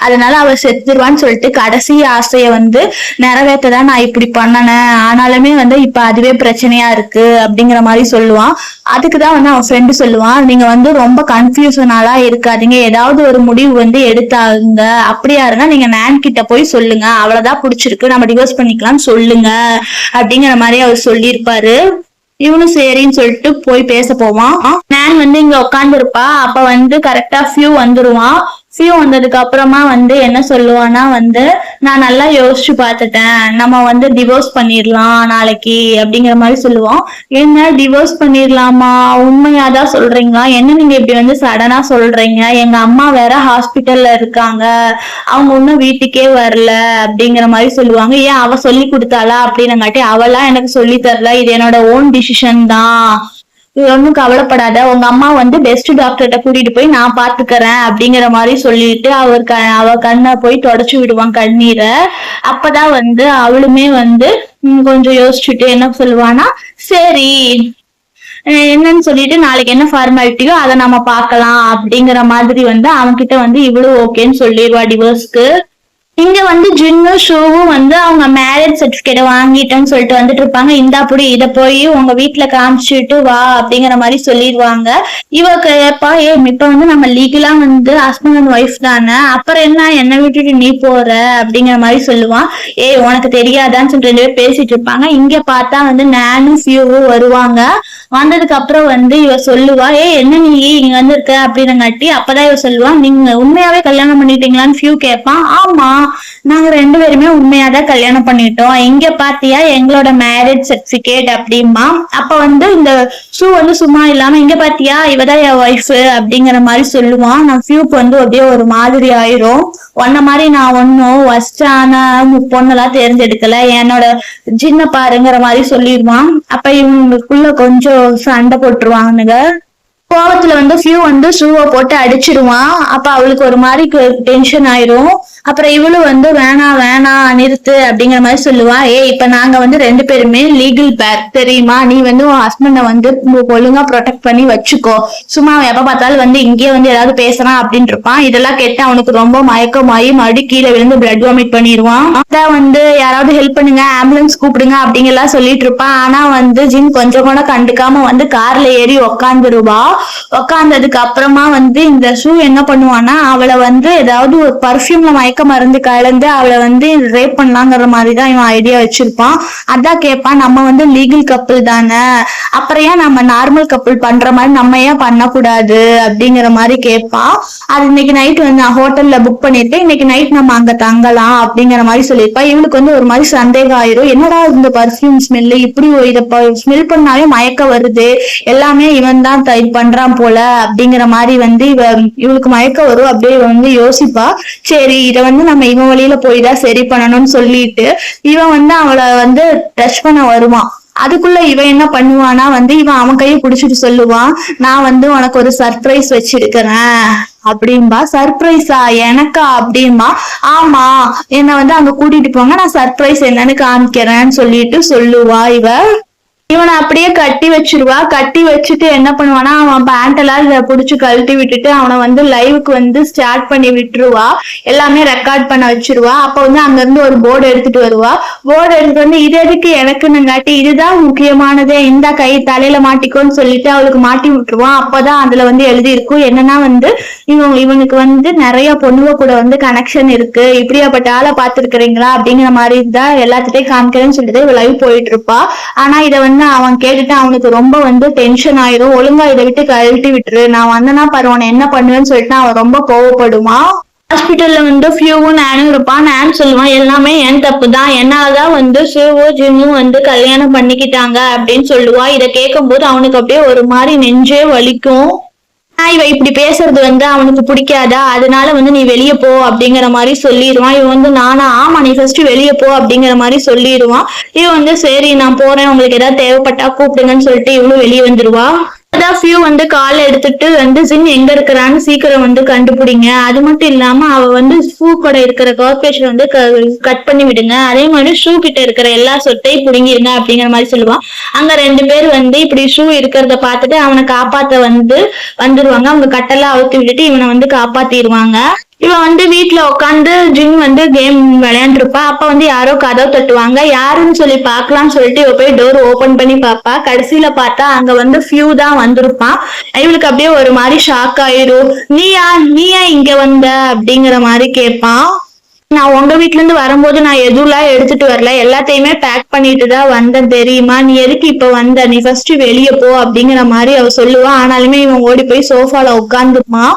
அதனால அவ செத்துருவான்னு சொல்லிட்டு கடைசி ஆசை வந்து நிறைவேற்றதான் நான் இப்படி பண்ணனேன், ஆனாலுமே வந்து இப்ப அதுவே பிரச்சனையா இருக்கு அப்படிங்கிற மாதிரி சொல்லுவான். அதுக்குதான் வந்து அவன் ஃப்ரெண்டு சொல்லுவான், நீங்க வந்து ரொம்ப கன்ஃபியூஷனாலா இருக்காதீங்க, ஏதாவது ஒரு முடிவு வந்து எடுத்தாங்க, அப்படியா இருந்தா நீங்க நான் கிட்ட போய் சொல்லுங்க, அவ்வளவுதான் பிடிச்சிருக்கு நம்ம டிவோர்ஸ் பண்ணிக்கலாம்னு சொல்லுங்க அப்படிங்கிற மாதிரி அவர் சொல்லியிருப்பாரு. இவனும் சரின்னு சொல்லிட்டு போய் பேச போவான். நான் வந்து இங்க உட்காந்து இருப்பா. அப்ப வந்து கரெக்டா ஃபியூ வந்துருவான். ஃபியூ வந்ததுக்கு அப்புறமா வந்து என்ன சொல்லுவான்னா வந்து, நான் நல்லா யோசிச்சு பார்த்துட்டேன், நம்ம வந்து டிவோர்ஸ் பண்ணிடலாம் நாளைக்கு அப்படிங்கிற மாதிரி சொல்லுவோம். என்ன டிவோர்ஸ் பண்ணிடலாமா, உண்மையாதான் சொல்றீங்களா, என்ன நீங்க இப்படி வந்து சடனா சொல்றீங்க, எங்க அம்மா வேற ஹாஸ்பிட்டல்ல இருக்காங்க, அவங்க இன்னும் வீட்டுக்கே வரல அப்படிங்கிற மாதிரி சொல்லுவாங்க. ஏன் அவ சொல்லி கொடுத்தாளா அப்படின்னங்காட்டி, அவெல்லாம் எனக்கு சொல்லி தரல, இது என்னோட ஓன் டிசிஷன் தான், இது ஒன்னும் கவலைப்படாத, உங்க அம்மா வந்து பெஸ்ட் டாக்டர்கிட்ட கூட்டிட்டு போய் நான் பாத்துக்கிறேன் அப்படிங்கிற மாதிரி சொல்லிட்டு அவ கண்ணை போய் தொடச்சு விடுவான் கண்ணீரை. அப்பதான் வந்து அவளுமே வந்து கொஞ்சம் யோசிச்சுட்டு என்ன சொல்லுவானா, சரி என்னன்னு சொல்லிட்டு நாளைக்கு என்ன ஃபார்மாலிட்டியோ அதை நம்ம பார்க்கலாம் அப்படிங்கிற மாதிரி வந்து அவன்கிட்ட வந்து இவ்வளவு ஓகேன்னு சொல்லிடுவா டிவோர்ஸ்க்கு. இங்க வந்து ஜின்னும் ஷூவும் வந்து அவங்க மேரேஜ் சர்டிபிகேட் வாங்கிட்டேன்னு சொல்லிட்டு வந்துட்டு இருப்பாங்க. இந்த அப்படி இத போய் உங்க வீட்டுல காமிச்சுட்டு வா அப்படிங்கிற மாதிரி சொல்லிடுவாங்க. இவ கேப்பா, இப்ப வந்து நம்ம லீகலா வந்து ஹஸ்பண்ட் அண்ட் ஒய்ஃப் தானே, அப்புறம் என்ன விட்டுட்டு நீ போற அப்படிங்கிற மாதிரி சொல்லுவான். உனக்கு தெரியாதான்னு சொல்லிட்டு 2 பேர் பேசிட்டு இருப்பாங்க. இங்க பார்த்தா வந்து நானும் ஃபியூவும் வருவாங்க. வந்ததுக்கு அப்புறம் வந்து இவ சொல்லுவா, என்ன நீ இங்க வந்து இருக்க அப்படின்னங்காட்டி அப்பதான் இவ சொல்லுவா, நீங்க உண்மையாவே கல்யாணம் பண்ணிட்டீங்களான்னு ஃபியூ கேட்பான். ஆமா, நாங்க 2 பேருமே உண்மையாதான் கல்யாணம் பண்ணிட்டோம், இங்க பாத்தியா எங்களோட மேரேஜ் சர்டிபிகேட் அப்படிமா. அப்ப வந்து இந்த ஷூ வந்து சும்மா இல்லாம இங்க பாத்தியா இவதான் என் ஒய்ஃப் அப்படிங்கிற மாதிரி சொல்லுவான். நான் ஃபியூக்கு வந்து அப்படியே ஒரு மாதிரி ஆயிரும். உன்ன மாதிரி நான் ஒன்னும் வஸ்டான பொண்ணெல்லாம் தேர்ந்தெடுக்கல, என்னோட ஜின்ன பாருங்கிற மாதிரி சொல்லிடுவான். அப்ப இவங்களுக்குள்ள கொஞ்சம் சண்டை போட்டுருவானுங்க. கோவத்துல வந்து ஃபியூ வந்து ஷூவை போட்டு அடிச்சிருவான். அப்ப அவளுக்கு ஒரு மாதிரி டென்ஷன் ஆயிரும். அப்புறம் இவளும் வந்து வேணாம் நிறுத்து அப்படிங்கிற மாதிரி சொல்லுவா. இப்ப நாங்க வந்து 2 பேருமே லீகல் பேர் தெரியுமா, நீ வந்து உன் ஹஸ்பண்ட வந்து ஒழுங்கா ப்ரொடெக்ட் பண்ணி வச்சுக்கோ, சும்மா எப்ப பார்த்தாலும் வந்து இங்கேயே வந்து ஏதாவது பேசுறான் அப்படின்னு இருப்பான். இதெல்லாம் கேட்டு அவனுக்கு ரொம்ப மயக்கமாயி மறுபடி கீழே விழுந்து பிளட் வாமிட் பண்ணிடுவான். அதான் வந்து யாராவது ஹெல்ப் பண்ணுங்க, ஆம்புலன்ஸ் கூப்பிடுங்க அப்படிங்கலாம் சொல்லிட்டு இருப்பான். ஆனா வந்து ஜின் கொஞ்சம் கூட கண்டுக்காம வந்து கார்ல ஏறி உக்காந்துருவா. உக்காந்ததுக்கு அப்புறமா வந்து இந்த ஷூ என்ன பண்ணுவான்னா, அவளை வந்து ஏதாவது ஒரு பர்ஃபியூம்ல மயக்க மருந்து கலந்து அவளை வந்து ரேப் பண்ணலாங்கிற மாதிரிதான் இவன் ஐடியா வச்சிருப்பான். அதான் கேட்பான், நம்ம வந்து லீகல் கப்பிள் தானே, அப்புறம் ஏன் நம்ம நார்மல் கப்பிள் பண்ற மாதிரி நம்ம ஏன் பண்ணக்கூடாது அப்படிங்கிற மாதிரி கேட்பான். அது இன்னைக்கு நைட் வந்து நான் ஹோட்டல்ல புக் பண்ணிருக்கேன், இன்னைக்கு நைட் நம்ம அங்க தங்கலாம் அப்படிங்கிற மாதிரி சொல்லியிருப்பா. இவளுக்கு வந்து ஒரு மாதிரி சந்தேகம் ஆயிரும், என்னடா இந்த பர்ஃபியூம் ஸ்மெல்லு இப்படி இதை ஸ்மெல் பண்ணாலே மயக்க வருது, எல்லாமே இவன் தான் பண்றான் போல அப்படிங்கிற மாதிரி வந்து இவளுக்கு மயக்க வரும். அப்படியே வந்து யோசிப்பா, சரி இத வந்து நம்ம இவன் வழியில போய் தான் சரி பண்ணணும்னு சொல்லிட்டு இவன் வந்து அவளை வந்து டச் பண்ண வருவான். அதுக்குள்ள இவன் என்ன பண்ணுவானா வந்து இவன் அவன் கையை பிடிச்சிட்டு சொல்லுவான், நான் வந்து உனக்கு ஒரு சர்ப்ரைஸ் வச்சிருக்கிறேன் அப்படின்பா. சர்ப்ரைஸா எனக்கா அப்படின்பா. ஆமா, என்ன வந்து அங்க கூட்டிட்டு போங்க, நான் சர்ப்ரைஸ் என்னன்னு காமிக்கிறேன்னு சொல்லிட்டு சொல்லுவா. இவனை அப்படியே கட்டி வச்சிருவா. கட்டி வச்சுட்டு என்ன பண்ணுவானா, அவன் பேண்ட் எல்லாம் புடிச்சு கழட்டி விட்டுட்டு அவனை வந்து லைவுக்கு வந்து ஸ்டார்ட் பண்ணி விட்டுருவா. எல்லாமே ரெக்கார்ட் பண்ண வச்சிருவா. அப்ப வந்து அங்க இருந்து ஒரு போர்டு எடுத்துட்டு வருவா. போர்டு எடுத்துட்டு வந்து இது எதுக்கு எனக்குன்னு காட்டி, இதுதான் முக்கியமானதே, இந்த கை தலையில மாட்டிக்கோன்னு சொல்லிட்டு அவளுக்கு மாட்டி விட்டுருவான். அப்பதான் அதுல வந்து எழுதி இருக்கும் என்னன்னா வந்து இவனுக்கு வந்து நிறைய பொண்ணுவ கூட வந்து கனெக்ஷன் இருக்கு, இப்படியாப்பட்ட ஆளை பாத்துருக்கிறீங்களா அப்படிங்கிற மாதிரி தான் எல்லாத்திட்டையும் காமிக்கிறேன்னு சொல்லிட்டு இவ லைவ் போயிட்டு இருப்பா. ஆனா இதை வந்து அவன் கேட்டுட்டு அவனுக்கு ரொம்ப வந்து டென்ஷன் ஆயிரும். ஒழுங்கா இதை விட்டு கழட்டி விட்டுரு, நான் வந்தனா பாரு உன என்ன பண்ணுவேன்னு சொல்லிட்டு அவன் ரொம்ப கோவப்படுவான். ஹாஸ்பிட்டல்ல வந்து ஃபியூவும் நானும் இருப்பான். நான் சொல்லுவான், எல்லாமே என் தப்பு தான், என்னாலதான் வந்து ஃபியூவும் ஜிம்மும் வந்து கல்யாணம் பண்ணிக்கிட்டாங்க அப்படின்னு சொல்லுவா. இதை கேட்கும் போது அவனுக்கு அப்படியே ஒரு மாதிரி நெஞ்சே வலிக்கும். இவ இப்படி பேசுறது வந்து அவனுக்கு பிடிக்காதா, அதனால வந்து நீ வெளியே போ அப்படிங்கிற மாதிரி சொல்லிடுவான். இவன் வந்து ஆமா நீ ஃபர்ஸ்ட் வெளியே போ அப்படிங்கிற மாதிரி சொல்லிடுவான். இவன் வந்து சரி நான் போறேன், உங்களுக்கு ஏதாவது தேவைப்பட்டா கூப்பிடுங்கன்னு சொல்லிட்டு இவனும் வெளியே வந்துருவா. அதான் ஃபியூ வந்து கால் எடுத்துட்டு வந்து ஜின் எங்க இருக்கிறான்னு சீக்கிரம் வந்து கண்டுபிடிங்க, அது மட்டும் இல்லாம அவ வந்து ஷூ கூட இருக்கிற கார்பரேஷன் வந்து கட் பண்ணி விடுங்க, அதே மாதிரி ஷூ கிட்ட இருக்கிற எல்லா சொத்தையும் புடுங்கிருங்க அப்படிங்கிற மாதிரி சொல்லுவான். அங்க 2 பேர் வந்து இப்படி ஷூ இருக்கிறத பார்த்துட்டு அவனை காப்பாத்த வந்து வந்துருவாங்க. அவங்க கட்டெல்லாம் அவுத்து விட்டுட்டு இவனை வந்து காப்பாத்திடுவாங்க. இவன் வந்து வீட்டுல உட்காந்து ஜின் வந்து கேம் விளையாண்டுருப்பா. அப்ப வந்து யாரோ கதவு தட்டுவாங்க. யாருன்னு சொல்லி பாக்கலாம்னு சொல்லிட்டு இவ போய் டோர் ஓபன் பண்ணி பாப்பா. கடைசியில பார்த்தா அங்க வந்து ஃபியூ தான் வந்திருப்பான். இவளுக்கு அப்படியே ஒரு மாதிரி ஷாக் ஆயிரும். நீயா இங்க வந்த அப்படிங்கிற மாதிரி கேட்பான். நான் உங்க வீட்டுல இருந்து வரும்போது நான் எதுலாம் எடுத்துட்டு வரல, எல்லாத்தையுமே பேக் பண்ணிட்டு தான் வந்தேன் தெரியுமா, நீ எதுக்கு இப்ப வந்த, நீ ஃபர்ஸ்ட் வெளியே போ அப்படிங்கிற மாதிரி அவ சொல்லுவா. ஆனாலுமே இவன் ஓடி போய் சோஃபால உட்காந்துப்பான்.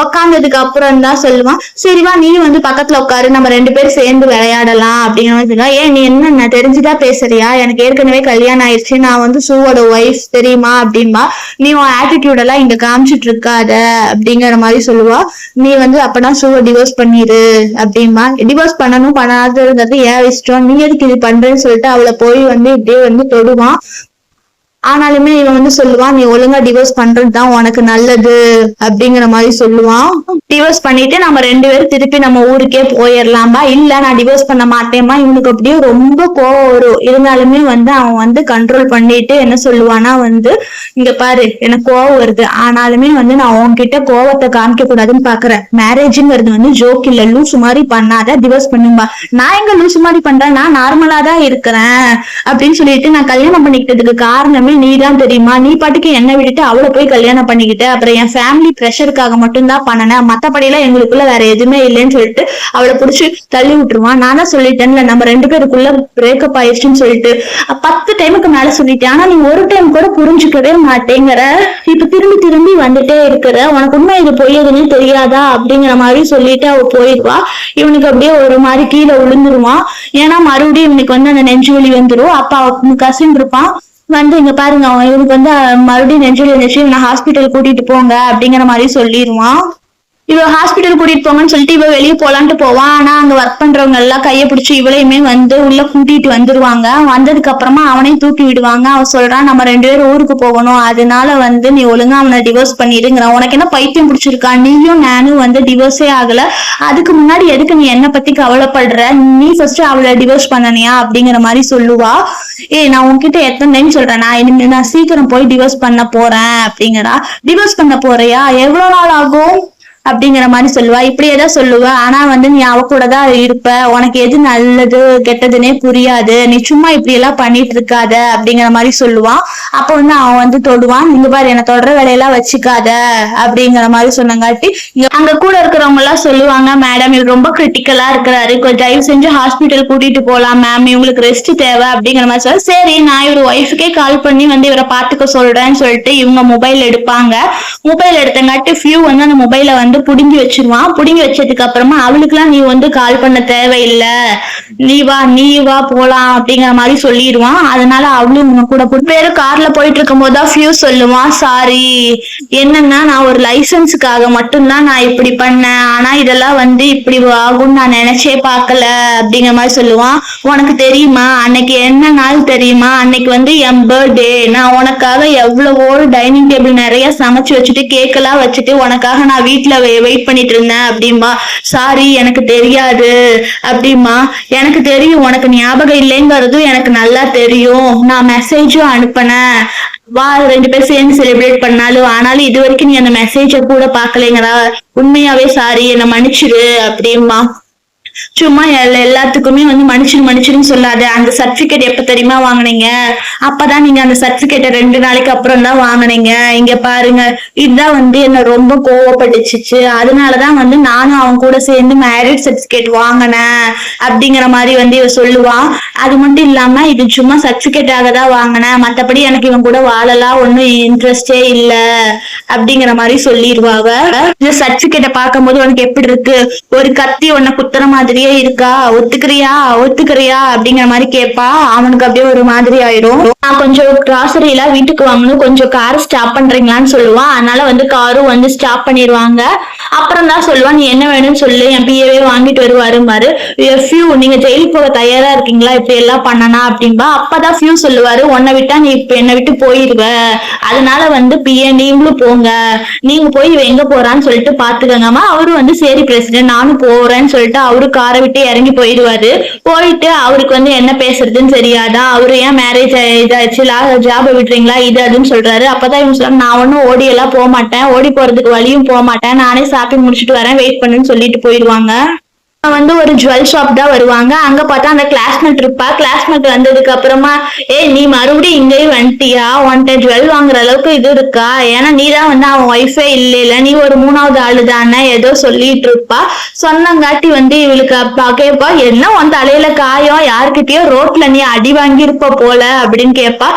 உட்காந்ததுக்கு அப்புறம் தான் சொல்லுவான், சரிவா நீ வந்து பக்கத்துல உட்காரு, நம்ம 2 பேரும் சேர்ந்து விளையாடலாம் அப்படிங்கிற மாதிரி சொல்லுவா. நீ என்ன தெரிஞ்சுதான் பேசுறியா, எனக்கு ஏற்கனவே கல்யாணம் ஆயிடுச்சு, நான் வந்து ஷூவோட ஒய்ஃப் தெரியுமா அப்படின்பா. நீ உன் ஆட்டிடியூட் எல்லாம் இங்க காமிச்சிட்டு இருக்காத அப்படிங்கிற மாதிரி சொல்லுவா. நீ வந்து அப்பனா ஷூவை டிவோர்ஸ் பண்ணிரு அப்படின்பா. டிவோர்ஸ் பண்ணணும் பண்ணாதது ஏன் இஷ்டம், நீ எதுக்கு இது பண்றேன்னு சொல்லிட்டு அவளை போய் வந்து இப்படியே வந்து தொடுவான். ஆனாலுமே இவன் வந்து சொல்லுவான், நீ ஒழுங்கா டிவோர்ஸ் பண்றதுதான் உனக்கு நல்லது அப்படிங்கிற மாதிரி சொல்லுவான். டிவோர்ஸ் பண்ணிட்டு நம்ம 2 பேரும் திருப்பி நம்ம ஊருக்கே போயிடலாம்பா. இல்ல நான் டிவோர்ஸ் பண்ண மாட்டேமா. இவனுக்கு அப்படியே ரொம்ப கோவம் வரும். இருந்தாலுமே வந்து அவன் வந்து கண்ட்ரோல் பண்ணிட்டு என்ன சொல்லுவானா வந்து, இங்க பாரு எனக்கு கோவம் வருது, ஆனாலுமே வந்து நான் உன்கிட்ட கோவத்தை காமிக்க கூடாதுன்னு பாக்குறேன். மேரேஜ்ங்கிறது வந்து ஜோக் இல்ல, லூசு மாதிரி பண்ணாத, டிவோர்ஸ் பண்ணும்பா. நான் எங்க லூசு மாதிரி பண்றேன், நான் நார்மலா தான் இருக்கிறேன் அப்படின்னு சொல்லிட்டு, நான் கல்யாணம் பண்ணிக்கிட்டதுக்கு காரணமே நீதான் தெரியுமா, நீ பாட்டுக்கு என்ன விட்டுட்டு அவளை போய் கல்யாணம் பண்ணிக்கிட்ட, அப்புறம் என் ஃபேமிலி ப்ரெஷருக்காக மட்டும்தான் பண்ணனேன், மத்தபடி எல்லாம் எங்களுக்குள்ள வேற எதுவுமே இல்லைன்னு சொல்லிட்டு அவளை புடிச்சு தள்ளி விட்டுருவான். நானா சொல்லிட்டேன்ல நம்ம 2 பேருக்குள்ள பிரேக்கப் ஆயிடுச்சுன்னு சொல்லிட்டு 10 டைமுக்கு மேல சொல்லிட்டேன், ஆனா நீ ஒரு டைம் கூட புரிஞ்சுக்கவே மாட்டேங்கிற, இப்ப திரும்பி திரும்பி வந்துட்டே இருக்கிற, உனக்கு உண்மை இது பொய்யதுன்னு தெரியாதா அப்படிங்கிற மாதிரி சொல்லிட்டு அவ போயிடுவா. இவனுக்கு அப்படியே ஒரு மாதிரி கீழே விழுந்துருவான். ஏன்னா மறுபடியும் இவனுக்கு வந்து அந்த நெஞ்சு வலி வந்துரும். அப்ப அவ கசின் இருப்பான் வந்து, இங்க பாருங்க அவன் இவனுக்கு வந்து மறுபடியும் நெஞ்சுவலி இருந்துச்சு, நான் ஹாஸ்பிட்டல் கூட்டிட்டு போங்க அப்படிங்கிற மாதிரி சொல்லிடுவான். இவ ஹாஸ்பிட்டல் கூட்டிட்டு போங்கன்னு சொல்லிட்டு இவ வெளியே போலான்ட்டு போவான். ஆனா அங்க ஒர்க் பண்றவங்க எல்லாம் கைய பிடிச்சி இவளையுமே வந்து உள்ள கூட்டிட்டு வந்துருவாங்க. வந்ததுக்கு அப்புறமா அவனையும் தூக்கி விடுவாங்க. அவன் சொல்றான், நம்ம 2 பேரும் ஊருக்கு போகணும், அதனால வந்து நீ ஒழுங்கா அவனை டிவோர்ஸ் பண்ணிடுங்கிறான். உனக்கு என்ன பைத்தியம் பிடிச்சிருக்கா, நீயும் நானும் வந்து டிவோர்ஸே ஆகல, அதுக்கு முன்னாடி எதுக்கு நீ என்ன பத்தி கவலைப்படுற, நீ ஃபர்ஸ்ட் அவளை டிவோர்ஸ் பண்ணனியா அப்படிங்கிற மாதிரி சொல்லுவா. நான் உன்கிட்ட எத்தனை டைம் சொல்றேன், நான் சீக்கிரம் போய் டிவோர்ஸ் பண்ண போறேன் அப்படிங்கிறா. டிவோர்ஸ் பண்ண போறியா, எவ்வளவு நாள் ஆகும் அப்படிங்கிற மாதிரி சொல்லுவா. இப்படியேதான் சொல்லுவா. ஆனா வந்து நீ அவ கூட தான் இருப்ப, உனக்கு எது நல்லது கெட்டதுன்னே புரியாது, நீ சும்மா இப்படி எல்லாம் பண்ணிட்டு இருக்காத அப்படிங்கிற மாதிரி சொல்லுவான். அப்ப வந்து அவன் வந்து தொடுவான், இங்க பாரு என்ன தொடர வேலையெல்லாம் வச்சுக்காத அப்படிங்கிற மாதிரி சொன்னங்காட்டி அங்க கூட இருக்கிறவங்க எல்லாம் சொல்லுவாங்க, மேடம் இவர் ரொம்ப கிரிட்டிக்கலா இருக்கிறாரு, கொஞ்சம் தயவு செஞ்சு ஹாஸ்பிட்டல் கூட்டிட்டு போலாம் மேம், இவங்களுக்கு ரெஸ்ட் தேவை அப்படிங்கிற மாதிரி சொல்ல, சரி நான் இவர் ஒய்ஃபுக்கே கால் பண்ணி வந்து இவரை பாத்துக்க சொல்றேன்னு சொல்லிட்டு இவங்க மொபைல் எடுப்பாங்க. மொபைல் எடுத்தங்காட்டி ஃபியூ வந்து அந்த மொபைலை வந்து புடுங்கி வச்சிருவான். புடுங்கி வச்சதுக்கு அப்புறமா அவளுக்குலாம் நீ வந்து கால் பண்ண தேவையில்லை, நீ வா போலாம் அப்படிங்கிற மாதிரி சொல்லிடுவான். அதனால அவளும் கூட பேரு கார்ல போயிட்டு இருக்கும் போதுதான் ஃபியூ சொல்லுவான், சாரி என்னன்னா நான் ஒரு லைசன்ஸுக்காக மட்டும்தான் நான் இப்படி பண்ணேன், ஆனா இதெல்லாம் வந்து இப்படி ஆகும்னு நான் நினைச்சே பார்க்கல அப்படிங்கிற மாதிரி சொல்லுவான். உனக்கு தெரியுமா அன்னைக்கு என்ன நாள் தெரியுமா, அன்னைக்கு வந்து என் பர்த்டே, நான் உனக்காக எவ்வளவோ டைனிங் டேபிள் நிறைய சமைச்சு வச்சுட்டு கேக்கெல்லாம் வச்சுட்டு உனக்காக நான் வீட்டுல வெயிட் பண்ணிட்டு இருந்தேன் அப்படிமா. சாரி எனக்கு தெரியாது அப்படிமா. எனக்கு தெரியும் உனக்கு ஞாபகம் இல்லைங்கிறதும் எனக்கு நல்லா தெரியும், நான் மெசேஜும் அனுப்பினேன், வா 2 பேரும் சேர்ந்து செலிப்ரேட் பண்ணாலும், ஆனாலும் இது வரைக்கும் நீ அந்த மெசேஜ கூட பாக்கலைங்கிறா, உண்மையாவே சாரி என்ன மன்னிச்சிரு அப்படிமா. சும்மா எல்லாத்துக்குமே வந்து மன்னிச்சிருன்னு சொல்லாத, அந்த சர்டிபிகேட் எப்ப தெரியுமா வாங்கினீங்க, அப்பதான் நீங்க அந்த சர்டிபிகேட்டை 2 நாளைக்கு அப்புறம் தான் வாங்கினீங்க, இங்க பாருங்க இதுதான் வந்து என்ன ரொம்ப கோவப்பட்டுச்சு, அதனாலதான் வந்து நானும் அவன் கூட சேர்ந்து மேரேஜ் சர்டிபிகேட் வாங்கினேன் அப்படிங்கிற மாதிரி வந்து இவ சொல்லுவான். அது மட்டும் இல்லாம இது சும்மா சர்டிபிகேட்டாக தான் வாங்கினேன், மத்தபடி எனக்கு இவன் கூட வாழலாம் ஒன்னும் இன்ட்ரெஸ்டே இல்ல அப்படிங்கிற மாதிரி சொல்லிடுவாங்க. இந்த சர்டிபிகேட்டை பார்க்கும் போது உனக்கு எப்படி இருக்கு, ஒரு கத்தி உன்னை குத்துற மாதிரியே இருக்கா, ஒத்துக்கிறியா அப்படிங்கிற மாதிரி கேட்பா. அவனுக்கு அப்படியே ஒரு மாதிரி ஆயிரும். நான் கொஞ்சம் கிராசரி எல்லாம் வீட்டுக்கு வாங்கணும், கொஞ்சம் கார் ஸ்டாப் பண்றீங்களான்னு சொல்லுவான். அதனால வந்து காரும் வந்து ஸ்டாப் பண்ணிடுவாங்க. அப்புறம் தான் சொல்லுவான், நீ என்ன வேணும்னு சொல்லு, என் பிஏவே வாங்கிட்டு வருவாரு மாதிரி. ஃபியூ நீங்க ஜெயிலுக்கு போக தயாரா இருக்கீங்களா இப்படி எல்லாம் பண்ணனா அப்படின்பா. அப்பதான் ஃபியூ சொல்லுவாரு, உன்னை விட்டா நீ இப்ப என்னை விட்டு போயிடுவ, அதனால வந்து பிஏ நீங்களும் போங்க, நீங்க போய் எங்க போறான்னு சொல்லிட்டு பாத்துக்கங்கம்மா. அவரு வந்து சரி பிரசிடென்ட் நானும் போறேன்னு சொல்லிட்டு அவரு காரை விட்டு இறங்கி போயிடுவாரு. போயிட்டு அவருக்கு வந்து என்ன பேசுறதுன்னு தெரியாதா, அவரு ஏன் மேரேஜ் இதாச்சு ஜாப விட்டுறீங்களா இது அதுன்னு சொல்றாரு. அப்பதான் இவங்க சொல்றாங்க, நான் ஒன்னும் ஓடி எல்லாம் போக மாட்டேன், ஓடி போறதுக்கு வழியும் போக மாட்டேன், நானே ஷாப்பிங் முடிச்சுட்டு வரேன், வெயிட் பண்ணுன்னு சொல்லிட்டு போயிடுவாங்க. வந்து ஒரு ஜுவல் ஷாப் தான் வருவாங்க. அங்க பார்த்தா அந்த கிளாஸ்மேட் இருப்பா. கிளாஸ்மேட் வந்ததுக்கு அப்புறமா, நீ மறுபடியும் இங்கேயும் வந்துட்டியா, உன்கிட்ட ஜுவல் வாங்குற அளவுக்கு இது இருக்கா, ஏன்னா நீ தான் வந்து அவன் ஒய்ஃபே இல்ல, நீ ஒரு 3வது ஆளு தானே ஏதோ சொல்லிட்டு இருப்பா. சொன்னங்காட்டி வந்து இவளுக்கு அப்பா கேட்பா, என்ன உன் தலையில காயம், யாருக்கிட்டயோ ரோட்ல நீ அடி வாங்கியிருப்ப போல அப்படின்னு கேட்பா.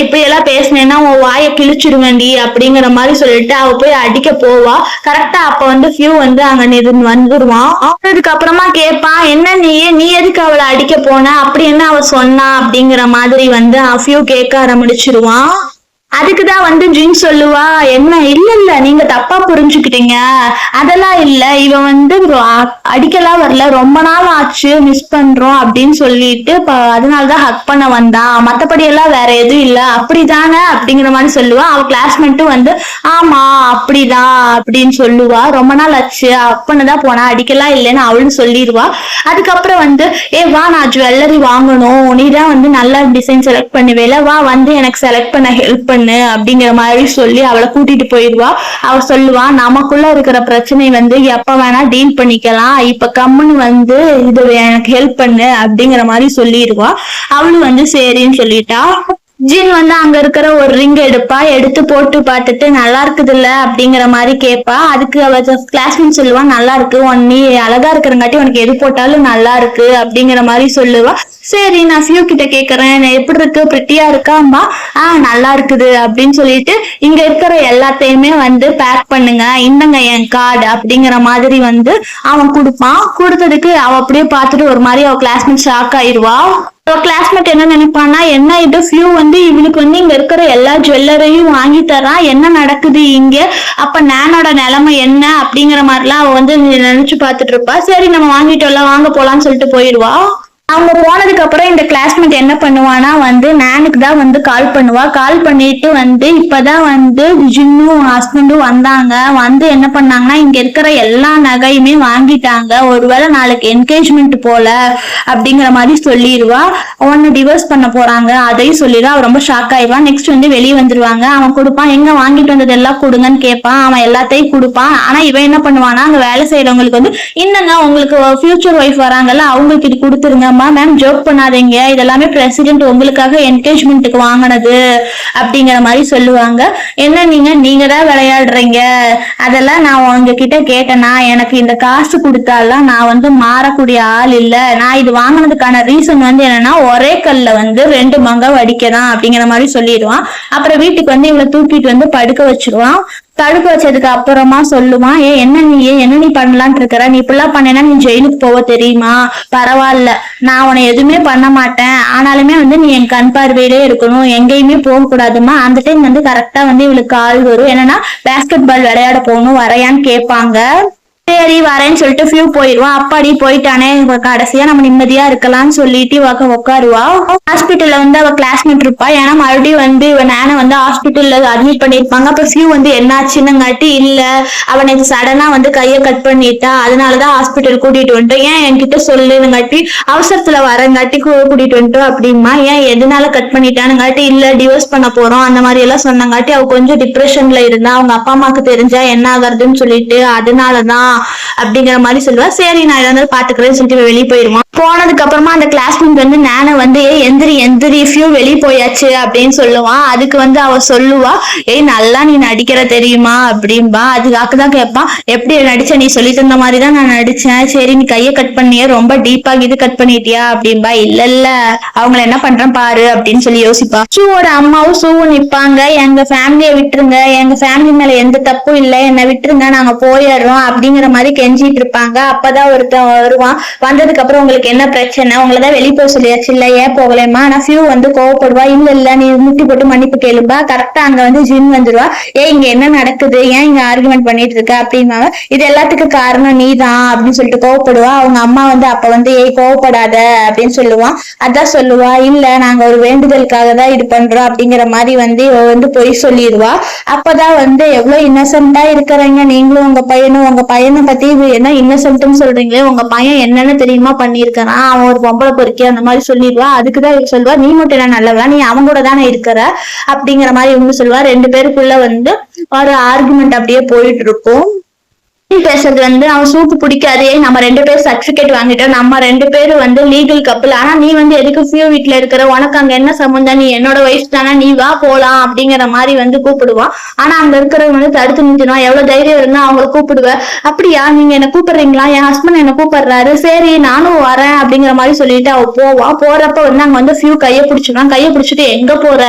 இப்படி எல்லாம் பேசினேன்னா உன் வாயை கிழிச்சிருவேண்டி அப்படிங்கிற மாதிரி சொல்லிட்டு அவ போய் அடிக்க போவா. கரெக்டா அப்ப வந்து ஃபியூ வந்து அங்க வந்துருவான். அதுக்கப்புறம் கேட்பான், என்ன நீ எதுக்கு அவளை அடிக்க போன, அப்படி என்ன அவ சொன்னா அப்படிங்கிற மாதிரி வந்து ஃபியூ கேட்க ஆரம்பிச்சிருவான். அதுக்குதான் வந்து ஜின் சொல்லுவா, என்ன இல்ல இல்ல நீங்க தப்பா புரிஞ்சுக்கிட்டீங்க, அதெல்லாம் இல்ல, இவன் வந்து அடிக்கலாம் வரல, ரொம்ப நாள் ஆச்சு மிஸ் பண்றோம் அப்படின்னு சொல்லிட்டு அதனாலதான் ஹக் பண்ண வந்தான், மத்தபடி எல்லாம் வேற எதுவும் இல்ல அப்படிதானே அப்படிங்கிற மாதிரி சொல்லுவா. அவ கிளாஸ்மேட்டும் வந்து ஆமா அப்படிதான் அப்படின்னு சொல்லுவா. ரொம்ப நாள் ஆச்சு அப்பன்னுதான் போனா, அடிக்கலாம் இல்லைன்னு அவளும் சொல்லிடுவா. அதுக்கப்புறம் வந்து வா நான் ஜுவல்லரி வாங்கணும், நீதான் வந்து நல்ல டிசைன் செலக்ட் பண்ணுவேல, வா வந்து எனக்கு செலக்ட் பண்ண ஹெல்ப் பண்ணு அப்படிங்கிற மாதிரி சொல்லி அவளை கூட்டிட்டு போயிடுவா. அவ சொல்லுவா, நமக்குள்ள இருக்கிற பிரச்சனை வந்து எப்ப வேணா டீல் பண்ணிக்கலாம், இப்ப கம்முன்னு வந்து இது எனக்கு ஹெல்ப் பண்ணு அப்படிங்கிற மாதிரி சொல்லிடுவா. அவளும் வந்து சரின்னு சொல்லிட்டா. ஜின் வந்து அங்க இருக்கிற ஒரு ரிங் எடுப்பா, எடுத்து போட்டு பார்த்துட்டு நல்லா இருக்குது இல்ல அப்படிங்கிற மாதிரி கேட்பா. அதுக்கு அவ கிளாஸ்மேட் சொல்லுவா, நல்லா இருக்கு, நீ அழகா இருக்கிறங்காட்டி உனக்கு எது போட்டாலும் நல்லா இருக்கு அப்படிங்கிற மாதிரி சொல்லுவா. சரி நான் ஃபியூ கிட்ட கேக்குறேன், எப்படி இருக்கு, பிரிட்டியா இருக்காம்பா. நல்லா இருக்குது அப்படின்னு சொல்லிட்டு இங்க இருக்கிற எல்லாத்தையுமே வந்து பேக் பண்ணுங்க, இந்தங்க என் கார்டு அப்படிங்கிற மாதிரி வந்து அவன் கொடுப்பான். கொடுத்ததுக்கு அவ அப்படியே பார்த்துட்டு ஒரு மாதிரி அவ கிளாஸ்மேட் ஷாக் ஆயிடுவா. கிளாஸ்மேட் என்ன நினைப்பான்னா, என்ன இது ஃபியூ வந்து இவனுக்கு வந்து இங்க இருக்கிற எல்லா ஜுவல்லரையும் வாங்கி தரான், என்ன நடக்குது இங்க, அப்ப நானோட நிலைமை என்ன அப்படிங்கிற மாதிரிலாம் அவ வந்து நினைச்சு பார்த்துட்டு இருப்பா. சரி நம்ம வாங்கிட்டோம்ல வாங்க போலான்னு சொல்லிட்டு போயிடுவா. அவங்க போனதுக்கு அப்புறம் இந்த கிளாஸ்மேட் என்ன பண்ணுவானா வந்து நானுக்கு தான் வந்து கால் பண்ணுவா. கால் பண்ணிட்டு வந்து இப்பதான் வந்து ஜின்னும் ஹஸ்பண்டும் வந்தாங்க, வந்து என்ன பண்ணாங்கன்னா இங்க இருக்கிற எல்லா நகையுமே வாங்கிட்டாங்க, ஒருவேளை நாளைக்கு என்கேஜ்மெண்ட் போல அப்படிங்கிற மாதிரி சொல்லிடுவா. ஒன்னு டிவோர்ஸ் பண்ண போறாங்க அதையும் சொல்லிடுவா. அவன் ரொம்ப ஷாக் ஆயிடுவா. நெக்ஸ்ட் வந்து வெளியே வந்துருவாங்க. அவன் கொடுப்பான், எங்க வாங்கிட்டு வந்தது எல்லாம் கொடுங்கன்னு கேட்பான். அவன் எல்லாத்தையும் கொடுப்பான். ஆனா இவன் என்ன பண்ணுவானா, அங்க வேலை செய்யறவங்களுக்கு வந்து இந்தங்க உங்களுக்கு ஃபியூச்சர் ஒய்ஃப் வராங்கல்ல அவங்களுக்கு இது கொடுத்துருங்க மேம், ஜோக் பண்ணாதீங்க, இதெல்லாமே பிரசிடென்ட் உங்களுக்காக என்கேஜ்மெண்ட்டுக்கு வாங்கினது அப்படிங்கிற மாதிரி சொல்லுவாங்க. என்ன நீங்க தான் விளையாடுறீங்க, அதெல்லாம் நான் உங்ககிட்ட கேட்டேனா, எனக்கு இந்த காசு கொடுத்தாலாம் நான் வந்து மாறக்கூடிய ஆள் இல்ல, நான் இது வாங்கினதுக்கான ரீசன் வந்து என்னன்னா ஒரே கல்ல வந்து 2 மங்க வடிக்கலாம் அப்படிங்கிற மாதிரி சொல்லிடுவான். அப்புறம் வீட்டுக்கு வந்து இவளை தூக்கிட்டு வந்து படுக்க வச்சிருவான். தடுக்க வச்சதுக்கு அப்புறமா சொல்லுவான், என்ன நீ பண்ணலான் இருக்கிற, நீ இப்படிலாம் பண்ணேன்னா நீ ஜெயிலுக்கு போக தெரியுமா, பரவாயில்ல நான் உன்னை எதுவுமே பண்ண மாட்டேன், ஆனாலுமே வந்து நீ என் கண் பார்வையிலே இருக்கணும், எங்கேயுமே போக கூடாதுமா. அந்த டைம் வந்து கரெக்டா வந்து இவளுக்கு கால் வரும், என்னன்னா பேஸ்கெட் பால் விளையாட போகணும், வரையான்னு கேட்பாங்க. சரி வரேன்னு சொல்லிட்டு ஃபியூ போயிடுவான். அப்பாடி போயிட்டானே, கடைசியா நம்ம நிம்மதியா இருக்கலாம்னு சொல்லிட்டு உட்காருவா. ஹாஸ்பிட்டல்ல வந்து அவ கிளாஸ்மேட் இருப்பா. ஏன்னா மறுபடியும் வந்து இவன் நானை வந்து ஹாஸ்பிட்டல்ல அட்மிட் பண்ணிருப்பாங்க. அப்ப ஃபியூ வந்து என்னாச்சுன்னுங்காட்டி இல்ல அவனுக்கு சடனா வந்து கையை கட் பண்ணிட்டா, அதனாலதான் ஹாஸ்பிட்டல் கூட்டிட்டு வந்துட்டோம், ஏன் என்கிட்ட சொல்லுங்காட்டி அவசரத்துல வரங்காட்டி கூட்டிட்டு வந்துட்டோம் அப்படிமா. ஏன் எதனால கட் பண்ணிட்டானுங்காட்டி இல்ல டிவோர்ஸ் பண்ண போறோம் அந்த மாதிரி எல்லாம் சொன்னங்காட்டி அவ கொஞ்சம் டிப்ரெஷன்ல இருந்தா, அவங்க அப்பா அம்மாக்கு தெரிஞ்சா என்ன ஆகுறதுன்னு சொல்லிட்டு அதனாலதான் அப்படிங்கிற மாதிரி சொல்லுவா. சரி நான் இருந்தாலும் பாத்துக்கிறேன்னு சொல்லிட்டு வெளியே போயிருவான். போனதுக்கு அப்புறமா அந்த கிளாஸ்மேட் வந்து நானே வந்து எந்திரி ஃபியூ வெளியே போயாச்சு அப்படின்னு சொல்லுவான். அதுக்கு வந்து அவ சொல்லுவா, நல்லா நீ நடிக்கிற தெரியுமா அப்படின்பா. அதுக்காகதான் கேட்பான், எப்படி நடிச்ச, நீ சொல்லி தந்த மாதிரிதான் நான் நடிச்சேன், சரி நீ கையை கட் பண்ணிய ரொம்ப டீப்பா இது கட் பண்ணிட்டியா அப்படின்பா. இல்ல அவங்கள என்ன பண்றேன் பாரு அப்படின்னு சொல்லி யோசிப்பா. ஷூவோட அம்மாவும் ஷூவும் நிப்பாங்க, எங்க ஃபேமிலியை விட்டுருங்க, எங்க ஃபேமிலி மேல எந்த தப்பும் இல்லை, என்னை விட்டுருங்க நாங்க போயிடுறோம் அப்படிங்கிற மாதிரி கெஞ்சிட்டு இருப்பாங்க. அப்பதான் ஒருத்தன் வருவான். வந்ததுக்கு அப்புறம் உங்களுக்கு என்ன பிரச்சனை, உங்களதான் வெளியே போக சொல்லியாச்சு இல்ல, ஏன் போகலைமா. ஆனா ஃபியூ வந்து கோவப்படுவா, இல்ல நீ முட்டி போட்டு மன்னிப்பு கேளும்பா. கரெக்டா அங்க வந்து ஜின் வந்துருவா. இங்க என்ன நடக்குது, ஏன் இங்க ஆர்குமெண்ட் பண்ணிட்டு இருக்க அப்படின்னாங்க. இது எல்லாத்துக்கும் காரணம் நீதான் அப்படின்னு சொல்லிட்டு கோவப்படுவா. அவங்க அம்மா வந்து அப்ப வந்து கோவப்படாத அப்படின்னு சொல்லுவான். அதான் சொல்லுவா, இல்ல நாங்க ஒரு வேண்டுதலுக்காக தான் இது பண்றோம் அப்படிங்கிற மாதிரி வந்து பொய் சொல்லிடுவா. அப்பதான் வந்து எவ்வளவு இன்னசென்டா இருக்கிறீங்க நீங்களும் உங்க பையனும், உங்க பையனை பத்தி என்ன இன்னசென்ட்னு சொல்றீங்களே, உங்க பையன் என்னன்னு தெரியுமா பண்ணிருக்கான், அவன் ஒரு பொம்பளை பொறுக்கி அந்த மாதிரி சொல்லிடுவா. அதுக்குதான் சொல்லுவா, நீ மட்டும் என்ன நல்லவா, நீ அவன் கூட தானே இருக்கிற அப்படிங்கிற மாதிரி இவங்க சொல்லுவா. 2 பேருக்குள்ள வந்து ஒரு ஆர்குமெண்ட் அப்படியே போயிட்டு இருக்கும். பேசுறது வந்து அவன் சூப்பு பிடிக்காதே, நம்ம 2 பேரும் சர்டிபிகேட் வாங்கிட்டோம், நம்ம 2 பேரும் வந்து லீகல் கப்பல், ஆனா நீ வந்து எதுக்கு ஃபியூ வீட்டுல இருக்கிற, உனக்கு அங்க என்ன சம்பந்தம், நீ என்னோட வயசு தானே, நீ வா போலாம் அப்படிங்கிற மாதிரி வந்து கூப்பிடுவான். ஆனா அங்க இருக்கிறவங்க வந்து தடுத்து நிறுத்திடுவான். எவ்வளவு தைரியம் இருந்தா அவங்களை கூப்பிடுவேன், அப்படியா நீங்க என்ன கூப்பிடுறீங்களா, என் ஹஸ்பண்ட் என்ன கூப்பிடுறாரு, சரி நானும் வரேன் அப்படிங்கிற மாதிரி சொல்லிட்டு அவ போவா. போறப்ப வந்து அங்க வந்து ஃபியூ கையை பிடிச்சிடுவான். கையை பிடிச்சிட்டு எங்க போற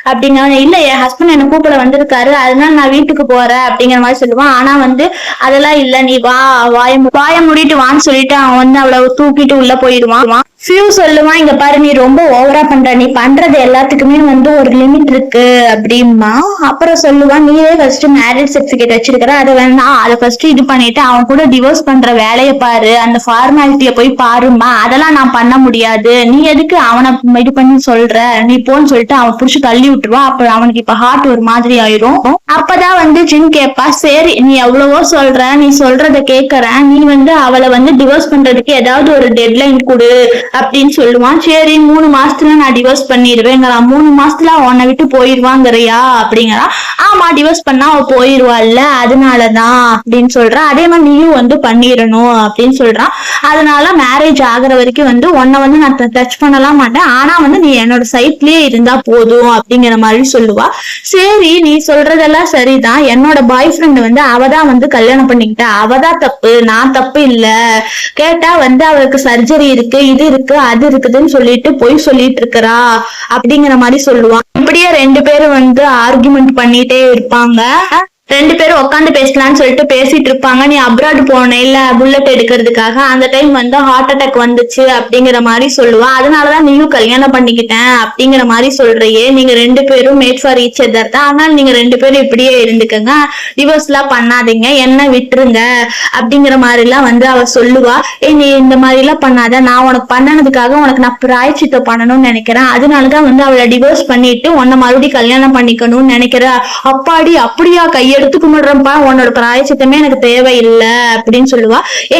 அப்படிங்கிற, இல்ல என் ஹஸ்பண்ட் என்ன கூப்பிட வந்திருக்காரு, அதனால நான் வீட்டுக்கு போறேன் அப்படிங்கிற மாதிரி சொல்லுவான். ஆனா வந்து அதெல்லாம் இல்ல, நீ வா, வாய மூடிட்டு வான்னு சொல்லிட்டு அவன் வந்து அவளை தூக்கிட்டு உள்ள போயிடுவான். ஃபியூ சொல்லுவான், இங்க பாரு நீ ரொம்ப ஓவரா பண்ற, நீ பண்றது எல்லாத்துக்குமே வந்து ஒரு லிமிட் இருக்கு அப்படிமா. அப்புறம் சொல்லுவான், நீயே ஃபர்ஸ்ட் மேரேஜ் சர்டிபிகேட் வச்சிருக்கிற, அதை வேணா அதை ஃபர்ஸ்ட் இது பண்ணிட்டு அவன் கூட டிவோர்ஸ் பண்ற வேலையை பாரு, அந்த ஃபார்மாலிட்டிய போய் பாருமா, அதெல்லாம் நான் பண்ண முடியாது, நீ எதுக்கு அவனை இது பண்ணி சொல்ற, நீ போன்னு சொல்லிட்டு அவன் புடிச்சு தள்ளி விட்டுருவான். அப்ப அவனுக்கு இப்ப ஹார்ட் ஒரு மாதிரி ஆயிரும். அப்பதான் வந்து ஜின் கேப்பா, சரி நீ எவ்வளவோ சொல்ற, நீ சொல்றத கேக்குறேன், நீ வந்து அவளை வந்து டிவோர்ஸ் பண்றதுக்கு ஏதாவது ஒரு டெட்லைன் கொடு அப்படின்னு சொல்லுவான். சரி 3 மாசத்துல நான் டிவோர்ஸ் பண்ணிடுவேங்கிறான். 3 மாசத்துல உன்னை விட்டு போயிருவாங்கறியா அப்படிங்கிறான். ஆமா டிவோர்ஸ் பண்ணா அவ போயிருவாள்ல, அதனாலதான் அப்படின்னு சொல்றான். அதே மாதிரி நீயும் வந்து பண்ணிடணும் அப்படின்னு சொல்றான். அதனால மேரேஜ் ஆகுற வரைக்கும் வந்து உன்னை வந்து நான் டச் பண்ணலாம் மாட்டேன், ஆனா வந்து நீ என்னோட சைட்லயே இருந்தா போதும் அப்படிங்கிற மாதிரி சொல்லுவா. சரி நீ சொல்றதெல்லாம் சரிதான், என்னோட பாய் ஃப்ரெண்ட் வந்து அவதான் வந்து கல்யாணம் பண்ணிக்கிட்டா, அவதான் தப்பு, நான் தப்பு இல்ல, கேட்டா வந்து அவளுக்கு சர்ஜரி இருக்கு, இது இருக்கு, அது இருக்குதுன்னு சொல்லிட்டு பொய் சொல்லிட்டு இருக்கறா அப்படிங்கிற மாதிரி சொல்லுவான். இப்படியே 2 பேரும் வந்து ஆர்குமெண்ட் பண்ணிட்டே இருப்பாங்க. 2 பேரும் உட்காந்து பேசலாம்னு சொல்லிட்டு பேசிட்டு இருப்பாங்க. நீ அப்ராட் போன இல்ல புல்லட் எடுக்கிறதுக்காக, அந்த டைம் வந்து ஹார்ட் அட்டாக் வந்துச்சு அப்படிங்கிற மாதிரி சொல்லுவா. அதனாலதான் நீயும் கல்யாணம் பண்ணிக்கிட்டேன் அப்படிங்கிற மாதிரி சொல்றியே, நீங்க 2 பேரும் மேட் ஃபார் ஈச் அதர் தான், ஆனால் நீங்க 2 பேரும் இப்படியே இருந்துக்கங்க, டிவோர்ஸ் எல்லாம் பண்ணாதீங்க, என்ன விட்டுருங்க அப்படிங்கிற மாதிரி எல்லாம் வந்து அவ சொல்லுவா. நீ இந்த மாதிரி எல்லாம் பண்ணாத, நான் உனக்கு பண்ணனதுக்காக உனக்கு நான் பிராய்ச்சித்தம் பண்ணணும்னு நினைக்கிறேன், அதனாலதான் வந்து அவளை டிவோர்ஸ் பண்ணிட்டு உன்னை மறுபடியும் கல்யாணம் பண்ணிக்கணும்னு நினைக்கிறேன். அப்பாடி அப்படியா, கையெடுத்து கும்பிடுறப்பா, உன்னோட பிராயச்சித்தமே எனக்கு தேவையில்லை அப்படின்னு சொல்லுவா.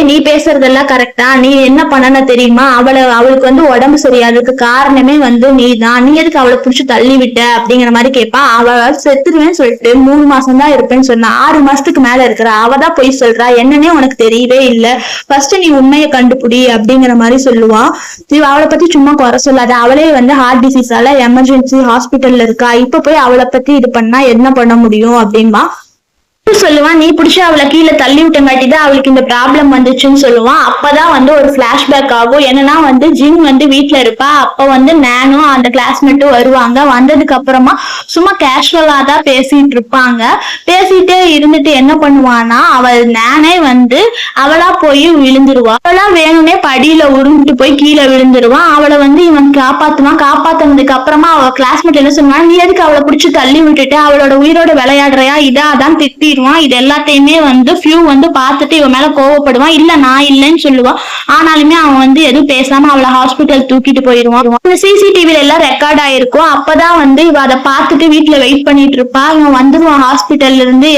நீ பேசுறதெல்லாம் கரெக்டா, நீ என்ன பண்ணன தெரியுமா, அவளுக்கு வந்து உடம்பு சரியாதுக்கு காரணமே வந்து நீதான், நீ எதுக்கு அவளை புடிச்சு தள்ளி விட்ட அப்படிங்கிற மாதிரி கேட்பா. அவள் செத்துருவேன்னு சொல்லிட்டு 3 மாசம் தான் இருப்பேன்னு சொன்னா, 6 மாசத்துக்கு மேல இருக்கிற அவதான் போய் சொல்றா, என்னன்னே உனக்கு தெரியவே இல்ல, ஃபர்ஸ்ட் நீ உண்மையை கண்டுபிடி அப்படிங்கிற மாதிரி சொல்லுவா. அவளை பத்தி சும்மா குறை சொல்லாத, அவளே வந்து ஹார்ட் டிசீஸால எமர்ஜென்சி ஹாஸ்பிட்டல்ல இருக்கா, இப்ப போய் அவளை பத்தி இது பண்ணா என்ன பண்ண முடியும் அப்படின்பா. சொல்லுவான், நீ பிடிச்சி அவளை கீழே தள்ளி விட்டங்காட்டிதான் அவளுக்கு இந்த ப்ராப்ளம் வந்துச்சுன்னு சொல்லுவான். அப்பதான் வந்து ஒரு பிளாஷ்பேக் ஆகும். என்னன்னா வந்து ஜின் வந்து வீட்டுல இருப்பா, அப்ப வந்து நானும் அந்த கிளாஸ்மேட்டும் வருவாங்க. வந்ததுக்கு அப்புறமா சும்மா கேஷுவலா தான் பேசிட்டு இருப்பாங்க. பேசிட்டே இருந்துட்டு என்ன பண்ணுவான்னா, அவள் நானே வந்து அவளா போய் விழுந்துருவா. அவளா வேணும்னே படியில உருண்டுட்டு போய் கீழே விழுந்துருவான். அவளை வந்து இவன் காப்பாத்துவான். காப்பாத்தினதுக்கு அப்புறமா அவ கிளாஸ்மேட் என்ன சொன்னா, நீ எதுக்கு அவளை பிடிச்சி தள்ளி விட்டுட்டு அவளோட உயிரோட விளையாடுறையா, இதான் திட்டிடுவான். இது எல்லாத்தையுமே வந்து ஃபியூ வந்து பார்த்துட்டு இவன் மேல கோவப்படுவான். இல்ல நான் இல்லைன்னு சொல்லுவான். ஆனாலுமே அவன் வந்து எதுவும் பேசாம அவளை ஹாஸ்பிட்டல் தூக்கிட்டு போயிடுவான். சிசிடிவில எல்லாம் ரெக்கார்ட் ஆயிருக்கும். அப்பதான் வந்து இவ அதை பார்த்துட்டு வீட்டுல வெயிட் பண்ணிட்டு இருப்பா. இவன் வந்துருவான் ஹாஸ்பிட்டல்ல இருந்து.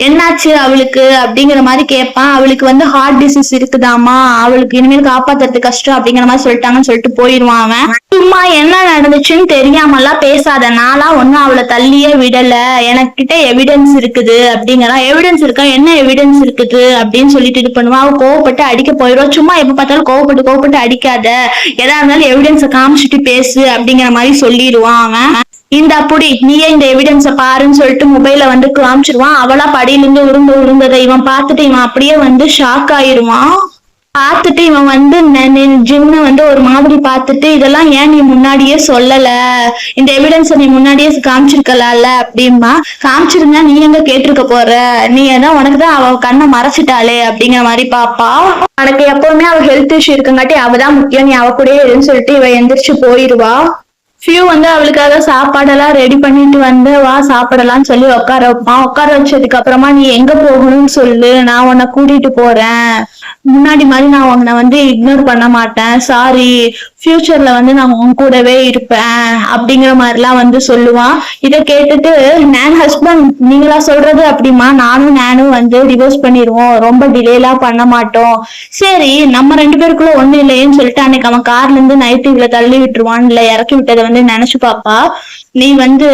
என்னாச்சு அவளுக்கு அப்படிங்கிற மாதிரி கேட்பான். அவளுக்கு வந்து ஹார்ட் டிசீஸ் இருக்குதாமா, அவளுக்கு இனிமேல் காப்பாத்துறது கஷ்டம் அப்படிங்கிற மாதிரி சொல்லிட்டாங்கன்னு சொல்லிட்டு போயிடுவான் அவன். சும்மா என்ன நடந்துச்சுன்னு தெரியாமலாம் பேசாத, நாளா ஒன்னும் அவளை தள்ளியே விடல, எனக்கிட்ட எவிடன்ஸ் இருக்குது அப்படிங்கிற. எவிடன்ஸ் இருக்கா, என்ன எவிடன்ஸ் இருக்குது அப்படின்னு சொல்லிட்டு இது பண்ணுவான். அவ கோவப்பட்டு அடிக்க போயிடும். சும்மா எப்ப பார்த்தாலும் கோவப்பட்டு அடிக்காத, எதா இருந்தாலும் எவிடன்ஸை காமிச்சிட்டு பேசு அப்படிங்கிற மாதிரி சொல்லிடுவான் அவன். இந்த அப்படி நீயே இந்த எவிடன்ஸ பாருன்னு சொல்லிட்டு மொபைல வந்து காமிச்சிருவான். அவளா படியில இருந்து உருந்ததை இவன் பார்த்துட்டு இவன் அப்படியே வந்து ஷாக் ஆயிருவான். பார்த்துட்டு இவன் வந்து ஜிம்ன வந்து ஒரு மாதிரி பார்த்துட்டு, இதெல்லாம் ஏன் நீ முன்னாடியே சொல்லல, இந்த எவிடன்ஸை நீ முன்னாடியே காமிச்சிருக்கலாம்ல அப்படின்பா. காமிச்சிருந்தா நீ எங்க கேட்டிருக்க போற, நீ ஏதாவது உனக்குதான் அவ கண்ணை மறைச்சிட்டாளே அப்படிங்கிற மாதிரி பாப்பா. உனக்கு எப்பவுமே அவ ஹெல்த் இஷ்யூ இருக்குங்காட்டி அவதான் முக்கியம், நீ அவ கூடயே இருன்னு சொல்லிட்டு இவ எந்திரிச்சு போயிருவா. ஃபியூ வந்து அவளுக்காக சாப்பாடெல்லாம் ரெடி பண்ணிட்டு வந்து வா சாப்பிடலாம்னு சொல்லி உட்கார வைப்பான். உட்கார வச்சதுக்கு அப்புறமா நீ எங்க போகணும்னு சொல்லு, நான் உன்னை கூட்டிட்டு போறேன், முன்னாடி மாதிரி நான் உன்னை வந்து இக்னோர் பண்ண மாட்டேன், சாரி, ஃபியூச்சர்ல வந்து நான் உன் கூடவே இருப்பேன் அப்படிங்கிற மாதிரிலாம் வந்து சொல்லுவான். இதை கேட்டுட்டு நான் ஹஸ்பண்ட் நீங்களா சொல்றது அப்படிமா, நானும் வந்து டிவோர்ஸ் பண்ணிடுவோம், ரொம்ப டிலே எல்லாம் பண்ண மாட்டோம், சரி நம்ம 2 பேருக்குள்ள ஒண்ணு இல்லையேன்னு சொல்லிட்டு அன்னைக்கு அவன் கார்ல இருந்து நைட்டு இவ்வளவு தள்ளி விட்டுருவான். இல்ல இறக்கி விட்டதை வந்து நினைச்சு பாப்பா. நீ வந்து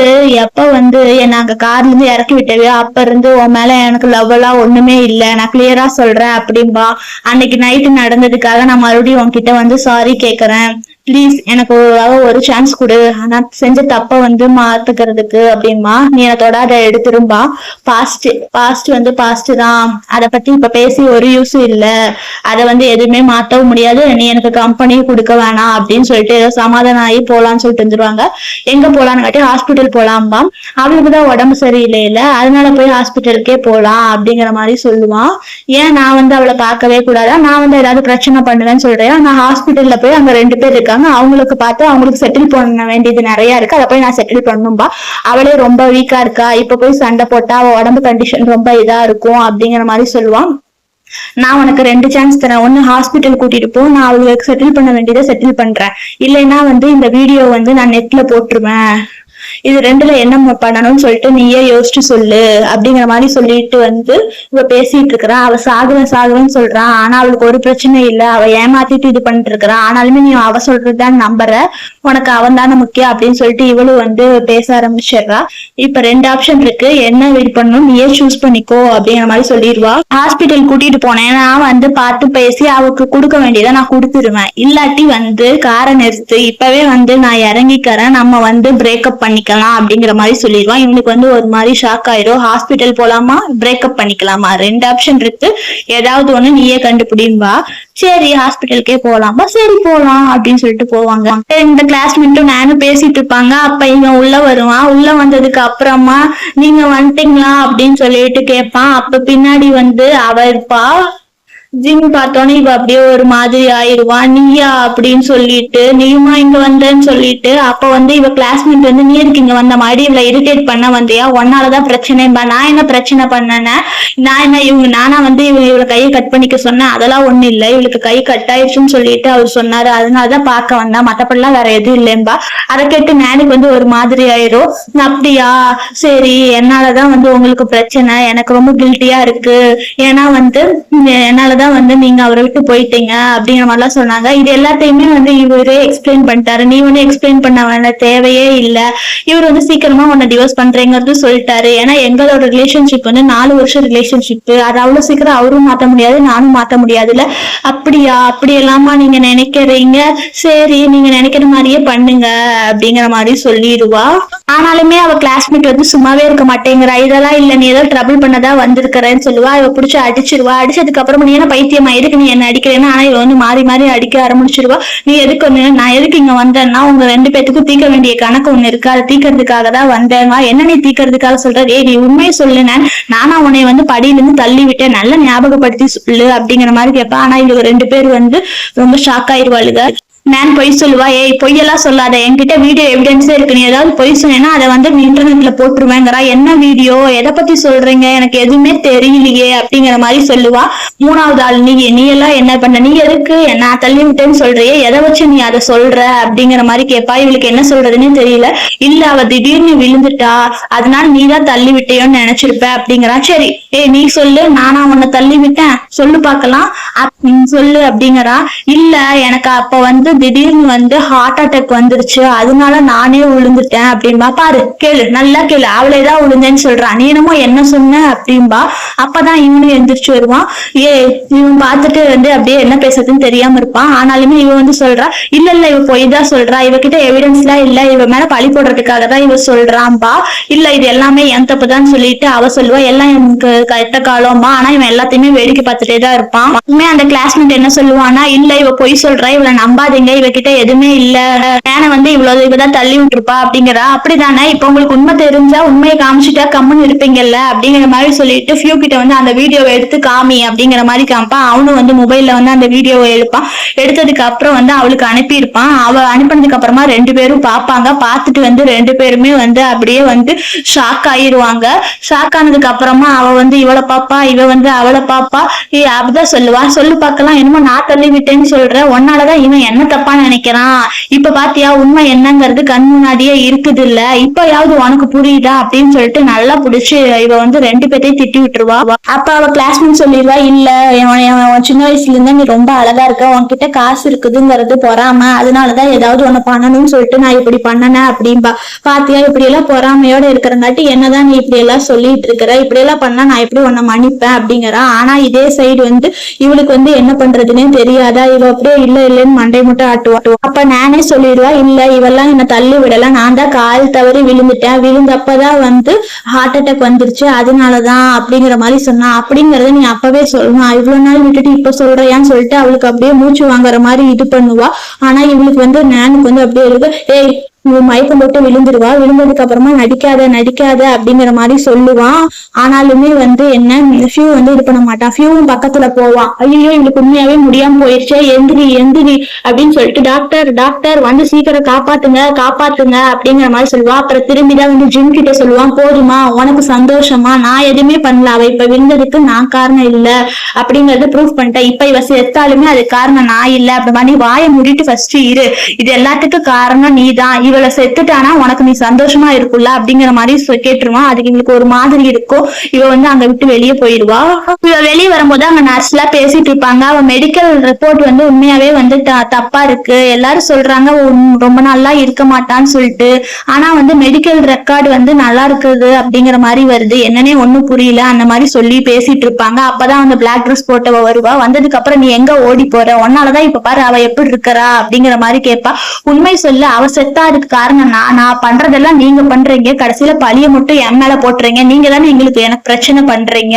எப்ப வந்து என்ன அங்க கார்ல இருந்து இறக்கி விட்டவே அப்ப இருந்து உன் மேல எனக்கு லவ் எல்லாம் ஒண்ணுமே இல்ல, நான் கிளியரா சொல்றேன் அப்படின்பா. அன்னைக்கு நைட்டு நடந்ததுக்காக நான் மறுபடியும் உன்கிட்ட வந்து சாரி கேக்குறேன், ப்ளீஸ் எனக்கு ஒரு சான்ஸ் கொடு, ஆனா செஞ்ச தப்ப வந்து மாத்துக்கிறதுக்கு அப்படின்பா. நீ என்னை தொடாத, எடுத்துரும்பா. பாஸ்ட் வந்து பாஸ்ட் தான், அதை பத்தி இப்ப பேசி ஒரு யூஸும் இல்ல, அதை வந்து எதுவுமே மாத்தவும் முடியாது, நீ எனக்கு கம்பெனி கொடுக்க வேணாம் அப்படின்னு சொல்லிட்டு ஏதோ சமாதானம் ஆகி போலான்னு சொல்லிட்டு வந்துருவாங்க. எங்க போலான்னு காட்டி ஹாஸ்பிட்டல் போலாம்பா. அவளுக்குதான் உடம்பு சரியில்லை, அதனால போய் ஹாஸ்பிட்டலுக்கே போலாம் அப்படிங்கிற மாதிரி சொல்லுவான். ஏன் நான் வந்து அவளை பார்க்கவே கூடாதா, நான் வந்து ஏதாவது பிரச்சனை பண்ணுவேன்னு சொல்றேன். நான் ஹாஸ்பிட்டல்ல போய் அங்க 2 பேர் இருக்காங்க, அவங்களுக்கு பார்த்து அவங்களுக்கு செட்டில் பண்ண வேண்டியது நிறைய இருக்கு, அதை போய் நான் செட்டில் பண்ணும்பா. அவளே ரொம்ப வீக்கா இருக்கா, இப்ப போய் சண்டை போட்டா அவ உடம்பு கண்டிஷன் ரொம்ப இதா இருக்கும் அப்படிங்கிற மாதிரி சொல்லுவான். நான் உனக்கு 2 சான்ஸ் தரேன், ஒன்னு ஹாஸ்பிட்டல் கூட்டிட்டு போ, நான் அவங்களுக்கு செட்டில் பண்ண வேண்டியதை செட்டில் பண்றேன், இல்லைன்னா வந்து இந்த வீடியோ வந்து நான் நெட்ல போட்டுருவேன், இது 2ல என்ன பண்ணணும்னு சொல்லிட்டு நீயே யோசிச்சு சொல்லு அப்படிங்கிற மாதிரி சொல்லிட்டு வந்து இவ பேசிட்டு இருக்கிறான். அவ சாகுவேன்னு சொல்றான், ஆனா அவளுக்கு ஒரு பிரச்சனை இல்ல, அவ ஏமாத்திட்டு இது பண்ணிட்டு இருக்கிறான். ஆனாலுமே நீ அவ சொல்றதுதான் நம்புற, உனக்கு அவன் தானே முக்கியம் அப்படின்னு சொல்லிட்டு இவளும் வந்து பேச ஆரம்பிச்சிடுறா. இப்ப 2 ஆப்ஷன் இருக்கு, என்ன வெயிட் பண்ணணும் நீயே சூஸ் பண்ணிக்கோ அப்படிங்கிற மாதிரி சொல்லிடுவா. ஹாஸ்பிட்டல் கூட்டிட்டு போனேன்னா வந்து பார்த்து பேசி அவருக்கு கொடுக்க வேண்டியதை நான் கொடுத்துருவேன், இல்லாட்டி வந்து காரை நிறுத்து, இப்பவே வந்து நான் இறங்கிக்கிறேன், நம்ம வந்து பிரேக்கப் பண்ணிக்கலாம் அப்படிங்கிற மாதிரி சொல்லிடுவான். இவனுக்கு வந்து ஒரு மாதிரி ஷாக் ஆயிரும். ஹாஸ்பிட்டல் போலாமா பிரேக்கப் பண்ணிக்கலாமா, 2 ஆப்ஷன் இருக்கு, ஏதாவது ஒண்ணு நீயே கண்டுபிடிம்பா. சரி ஹாஸ்பிட்டலுக்கே போலாம்பா, சரி போலாம் அப்படின்னு சொல்லிட்டு போவாங்க. இந்த கிளாஸ்மேட்டும் நானும் பேசிட்டு இருப்பாங்க. அப்ப இவன் உள்ள வருவான். உள்ள வந்ததுக்கு அப்புறமா நீங்க வந்துட்டீங்களா அப்படின்னு சொல்லிட்டு கேட்பான். அப்ப பின்னாடி வந்து அவ இருப்பா. ஜிம் பார்த்தோன்னே இவ அப்படியே ஒரு மாதிரி ஆயிடுவா. நீயா அப்படின்னு சொல்லிட்டு, நீயுமா இங்க வந்தேன்னு சொல்லிட்டு, அப்ப வந்து இவ கிளாஸ்மேட் வந்து நீ இருக்கு இங்க வந்த மாதிரி இவளை இரிட்டேட் பண்ண வந்தியா, உன்னாலதான் பிரச்சனைப்பா. நான் என்ன பிரச்சனை பண்ணேன்னு, நான் என்ன நானா வந்து இவளை கையை கட் பண்ணிக்க சொன்னேன், அதெல்லாம் ஒண்ணு இல்ல, இவளுக்கு கை கட் ஆயிடுச்சுன்னு சொல்லிட்டு அவர் சொன்னாரு, அதனாலதான் பார்க்க வந்தா, மத்தப்படிலாம் வேற எதுவும் இல்லைன்பா. அதை கேட்டு நானுக்கு வந்து ஒரு மாதிரி ஆயிரும். அப்படியா சரி, என்னாலதான் வந்து உங்களுக்கு பிரச்சனை, எனக்கு ரொம்ப கில்ட்டியா இருக்கு, ஏன்னா வந்து என்னால வந்து நீங்க அவரை விட்டு போயிட்டீங்க அப்படிங்கிற மாதிரிலாம் சொன்னாங்க. இது எல்லாத்தையுமே வந்து இவரே எக்ஸ்பிளைன் பண்ணிட்டாரு. நீ வந்து எக்ஸ்பிளைன் பண்ண வேண்டிய தேவையே இல்ல, இவர் வந்து சீக்கிரமா உன்னை டிவோர்ஸ் பண்றேங்கிறது சொல்லிட்டாரு. ஏன்னா எங்களோட ரிலேஷன்ஷிப் வந்து 4 வருஷம் ரிலேஷன்ஷிப், அது அவ்வளவு சீக்கிரம் அவரும் மாத்த முடியாது, நானும் மாத்த முடியாதுல்ல. அப்படியா, அப்படி எல்லாமா நீங்க நினைக்கிறீங்க, சரி நீங்க நினைக்கிற மாதிரியே பண்ணுங்க அப்படிங்கிற மாதிரி சொல்லிடுவா. ஆனாலுமே அவ கிளாஸ்மேட் வந்து சும்மாவே இருக்க மாட்டேங்கிறா. இதெல்லாம் இல்ல, நீ ஏதோ ட்ரபிள் பண்ணதா வந்திருக்கிறேன்னு சொல்லுவா. இவ பிடிச்சி அடிச்சிருவா. அடிச்சதுக்கு அப்புறம் நீ என்ன பைத்தியமா, எதுக்கு நீ என்ன அடிக்கிறேன்னா, ஆனா இவ வந்து மாறி மாறி அடிக்க ஆரம்பிச்சிருவா. நீ எதுக்கு ஒண்ணு, நான் எதுக்கு இங்க வந்தேன்னா உங்க 2 பேத்துக்கும் தீர்க்க வேண்டிய கணக்கு ஒண்ணு இருக்கு, அதை தீக்கிறதுக்காக தான் வந்தேன். என்ன நீ தீக்கிறதுக்காக சொல்ற, நீ உண்மையை சொல்லுன, நானா உன்னை வந்து படியில இருந்து தள்ளி விட்டேன், நல்ல ஞாபகப்படுத்தி சொல்லு அப்படிங்கிற மாதிரி கேட்பா. ஆனா இவங்க 2 பேர் வந்து ரொம்ப ஷாக் ஆயிருவாளுங்க. நான் பொய் சொல்லுவா. ஏய் பொய்யெல்லாம் சொல்லாத, என்கிட்ட வீடியோ எவிடன்ஸே இருக்கு, நீ ஏதாவது பொய் சொன்னேன்னா அதை வந்து இன்டர்நெட்ல போட்டுருவேங்கிறா. என்ன வீடியோ, எதை பத்தி சொல்றீங்க, எனக்கு எதுவுமே தெரியலையே அப்படிங்கிற மாதிரி சொல்லுவா. 3வது ஆள் நீ எல்லாம் என்ன பண்ண, நீ எதுக்கு நான் தள்ளி விட்டேன்னு சொல்றியே, எதை வச்சு நீ அதை சொல்ற அப்படிங்கிற மாதிரி கேட்பா. இவளுக்கு என்ன சொல்றதுன்னு தெரியல. இல்ல அவ திடீர்னு விழுந்துட்டா, அதனால நீதான் தள்ளி விட்டையோன்னு நினைச்சிருப்ப அப்படிங்கிறா. சரி நீ சொல்லு, நானா உன்னை தள்ளி விட்டேன் சொல்லு பாக்கலாம், சொல்லு அப்படிங்கிறா. இல்ல எனக்கு அப்ப வந்து திடீர்னு வந்து ஹார்ட் அட்டாக் வந்துருச்சு, அதனால நானே விழுந்துட்டேன் அப்படின்பா. பாரு கேளு, நல்லா கேளு, அவளேதான் விழுந்தேன்னு சொல்றான், நீ என்னமோ என்ன சொன்ன அப்படின்பா. அப்பதான் இவனு எந்திரிச்சு வருவான். இவன் பார்த்துட்டு வந்து அப்படியே என்ன பேசுறதுன்னு தெரியாம இருப்பான். ஆனாலுமே இவன் வந்து சொல்றா, இல்ல இவ பொய் தான் சொல்றா, இவகிட்ட எவிடன்ஸ் எல்லாம் இல்ல, இவ மேல பழி போடுறதுக்காக தான் இவ சொல்றான்பா. இல்ல இது எல்லாமே என் தப்புதான் சொல்லிட்டு அவ சொல்லுவா, எல்லாம் எனக்கு கெட்ட காலம்பா. ஆனா இவன் எல்லாத்தையுமே வேடிக்கை பார்த்துட்டே தான் இருப்பான். அந்த கிளாஸ்மேட் என்ன சொல்லுவானா, இல்ல இவ பொய் சொல்றா, இவளை நம்பாதீங்க, இவகிட்ட எதுவுமே இல்ல, ஏன்னா வந்து இவதான் தள்ளி விட்டுருப்பா அப்படிங்கிறா. அப்படிதானே, இப்ப உங்களுக்கு உண்மை தெரிஞ்சா உண்மையை காமிச்சுட்டா கம்முன்னு இருப்பீங்கல்ல அப்படிங்கிற மாதிரி சொல்லிட்டு ஃபியூ கிட்ட வந்து அந்த வீடியோவை எடுத்து காமி அப்படிங்கிற மாதிரி காமிப்பான். அவனும் வந்து மொபைல்ல வந்து அந்த வீடியோவை எடுத்ததுக்கு அப்புறம் வந்து அவளுக்கு அனுப்பியிருப்பான். அவ அனுப்பினதுக்கு அப்புறமா 2 பேரும் பாப்பாங்க. பார்த்துட்டு வந்து 2 பேருமே வந்து அப்படியே வந்து ஷாக் ஆயிருவாங்க. ஷாக் ஆனதுக்கு அப்புறமா அவ வந்து இவளை பாப்பா, இவ வந்து அவளை பாப்பா. அப்படிதான் சொல்லுவா, சொல்லு பாக்கலாம், என்னமோ நான் தள்ளி விட்டேன்னு சொல்ற, உன்னாலதான் இவன் என்ன தப்பா நினைக்கிறான், இப்ப பாத்தியா உண்மை என்னங்கிறது கண் முன்னாடியே இருக்குது இல்ல, இப்பயாவது உனக்கு புரியுதா அப்படின்னு சொல்லிட்டு நல்லா புடிச்சு இவ வந்து 2 பேத்தையும் திட்டி விட்டுருவா. அப்ப அவ கிளாஸ்மேட் சொல்லிடுவா, இல்ல சின்ன வயசுல இருந்தா நீ ரொம்ப அழகா இருக்க, உன்கிட்ட காசு இருக்குதுங்கிறது பொறாம, அதனாலதான் ஏதாவது ஒண்ணு பண்ணணும்னு சொல்லிட்டு நான் இப்படி பண்ணனேன் அப்படின்பா. பாத்தியா இப்படி எல்லாம் பொறாமையோட இருக்கிறங்காட்டி என்னதான் நீ இப்படி எல்லாம் சொல்லிட்டு இருக்கிற, இப்படி எல்லாம் பண்ணா நான் எப்படி உன்னை மன்னிப்பேன் அப்படிங்கிறா. ஆனா இதே சைடு வந்து இவளுக்கு வந்து வந்து என்ன பண்றதுன்னே தெரியாதா, இவ அப்படியே இல்ல இல்லன்னு மண்டை மட்டும் ஆட்டுவா. அப்ப நானே சொல்லிடுவா, இல்ல இவெல்லாம் என்ன தள்ளி விடல, நான் தான் கால் தவறி விழுந்துட்டேன், விழுந்தப்பதான் வந்து ஹார்ட் அட்டாக் வந்துருச்சு, அதனாலதான் அப்படிங்கிற மாதிரி சொன்னா. அப்படிங்கறத நீ அப்பவே சொல்லணும், இவ்வளவு நாள் விட்டுட்டு இப்ப சொல்றியான்னு சொல்லிட்டு அவளுக்கு அப்படியே மூச்சு வாங்குற மாதிரி இது பண்ணுவா. ஆனா இவளுக்கு வந்து நானுக்கு வந்து அப்படியே இருக்கு, ஏய் மயக்கம் போட்டு விழுந்துருவா, விழுந்ததுக்கு அப்புறமா நடிக்காத நடிக்காத அப்படிங்கிற மாதிரி சொல்லுவான். ஆனாலுமே வந்து என்ன ஃபியூ வந்து இது பண்ண மாட்டான். ஃபியூவும் பக்கத்துல போவான், ஐயோ இவளுக்கு உண்மையாவே முடியாம போயிருச்சே, எந்திரி எந்திரி அப்படின்னு சொல்லிட்டு டாக்டர் டாக்டர் வந்து சீக்கிரம் காப்பாத்துங்க காப்பாத்துங்க அப்படிங்கிற மாதிரி சொல்லுவான். அப்புறம் திரும்பிதான் வந்து ஜிம் கிட்ட சொல்லுவான், போதுமா உனக்கு சந்தோஷமா, நான் எதுவுமே பண்ணல, அவ இப்ப விழுந்ததுக்கு நான் காரணம் இல்ல அப்படிங்கறத ப்ரூவ் பண்ணிட்டேன், இப்ப இவ செத்தாலுமே அது காரணம் நான் இல்ல அப்படி மாதிரி வாயை மூடிட்டு ஃபர்ஸ்ட் இரு, இது எல்லாத்துக்கும் காரணம் நீதான், இவளை செத்துட்டானா உனக்கு நீ சந்தோஷமா இருக்குல்ல அப்படிங்கிற மாதிரி கேட்டுருவான். அதுக்கு இவளுக்கு ஒரு மாதிரி இருக்கும். இவ வந்து அங்க விட்டு வெளியே போயிடுவா. இவ வெளியே வரும்போது அங்க நர்ஸ் எல்லாம் பேசிட்டு இருப்பாங்க. அவ மெடிக்கல் ரிப்போர்ட் வந்து உண்மையாவே வந்து தப்பா இருக்கு, எல்லாரும் சொல்றாங்க ரொம்ப நல்லா இருக்க மாட்டான்னு சொல்லிட்டு, ஆனா வந்து மெடிக்கல் ரெக்கார்டு வந்து நல்லா இருக்குது அப்படிங்கிற மாதிரி வருது, என்னன்னே ஒண்ணும் புரியல அந்த மாதிரி சொல்லி பேசிட்டு இருப்பாங்க. அப்பதான் அந்த பிளாக் ட்ரெஸ் போட்டவ வருவா. வந்ததுக்கு அப்புறம் நீ எங்க ஓடி போற, உன்னாலதான் இப்ப பாரு அவ எப்படி இருக்கிறா அப்படிங்கிற மாதிரி கேட்பா. உண்மை சொல்லு, அவ செத்தா அதுக்கு காரணம் நான் பண்றதெல்லாம் நீங்க பண்றீங்க, கடைசியில பழிய மட்டும் என் மேல போட்டுறீங்க, நீங்க தானே எனக்கு பிரச்சனை பண்றீங்க,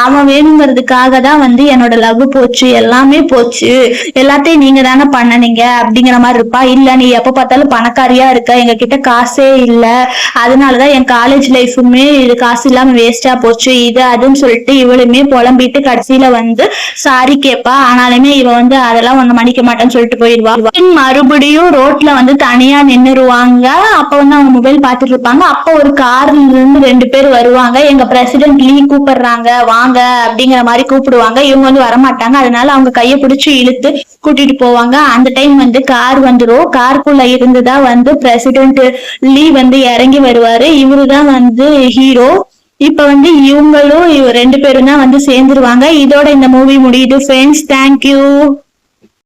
அவன் வேணுங்கிறதுக்காக தான் வந்து என்னோட லவ் போச்சு, எல்லாமே போச்சு, எல்லாத்தையும் நீங்க தானே பண்ணனீங்க அப்படிங்கிற மாதிரி இருப்பா. இல்ல நீ எப்ப பார்த்தாலும் பணக்காரியா இருக்க, எங்க கிட்ட காசே இல்ல, அதனாலதான் என் காலேஜ் லைஃபுமே இது காசு இல்லாம வேஸ்டா போச்சு, இது அதுன்னு சொல்லிட்டு இவளுமே புலம்பிட்டு கடைசியில வந்து சாரி கேட்பா. ஆனாலுமே இவ வந்து அதெல்லாம் ஒண்ணு மன்னிக்க மாட்டேன்னு சொல்லிட்டு போயிடுவா. மறுபடியும் ரோட்ல வந்து தனியா நின்னுருவாங்க. அப்ப வந்து அவங்க மொபைல் பாத்துட்டு இருப்பாங்க. அப்ப ஒரு கார்ல இருந்து 2 பேர் வருவாங்க. எங்க பிரசிடென்ட் லீ கூப்பிடுறாங்க வாங்க அப்படிங்கிற மாதிரி கூப்பிடுவாங்க. இவங்க வந்து வரமாட்டாங்க, அதனால அவங்க கையை பிடிச்சு இழுத்து கூட்டிட்டு போவாங்க. அந்த டைம் வந்து கார் வந்துரும். காருக்குள்ள இருந்துதான் வந்து பிரசிடென்ட் லீ வந்து இறங்கி வருவாரு. இவருதான் வந்து ஹீரோ. இப்ப வந்து இவங்களும் 2 பேரும் தான் வந்து சேர்ந்துருவாங்க. இதோட இந்த மூவி முடியுது ஃப்ரெண்ட்ஸ். தேங்க்யூ.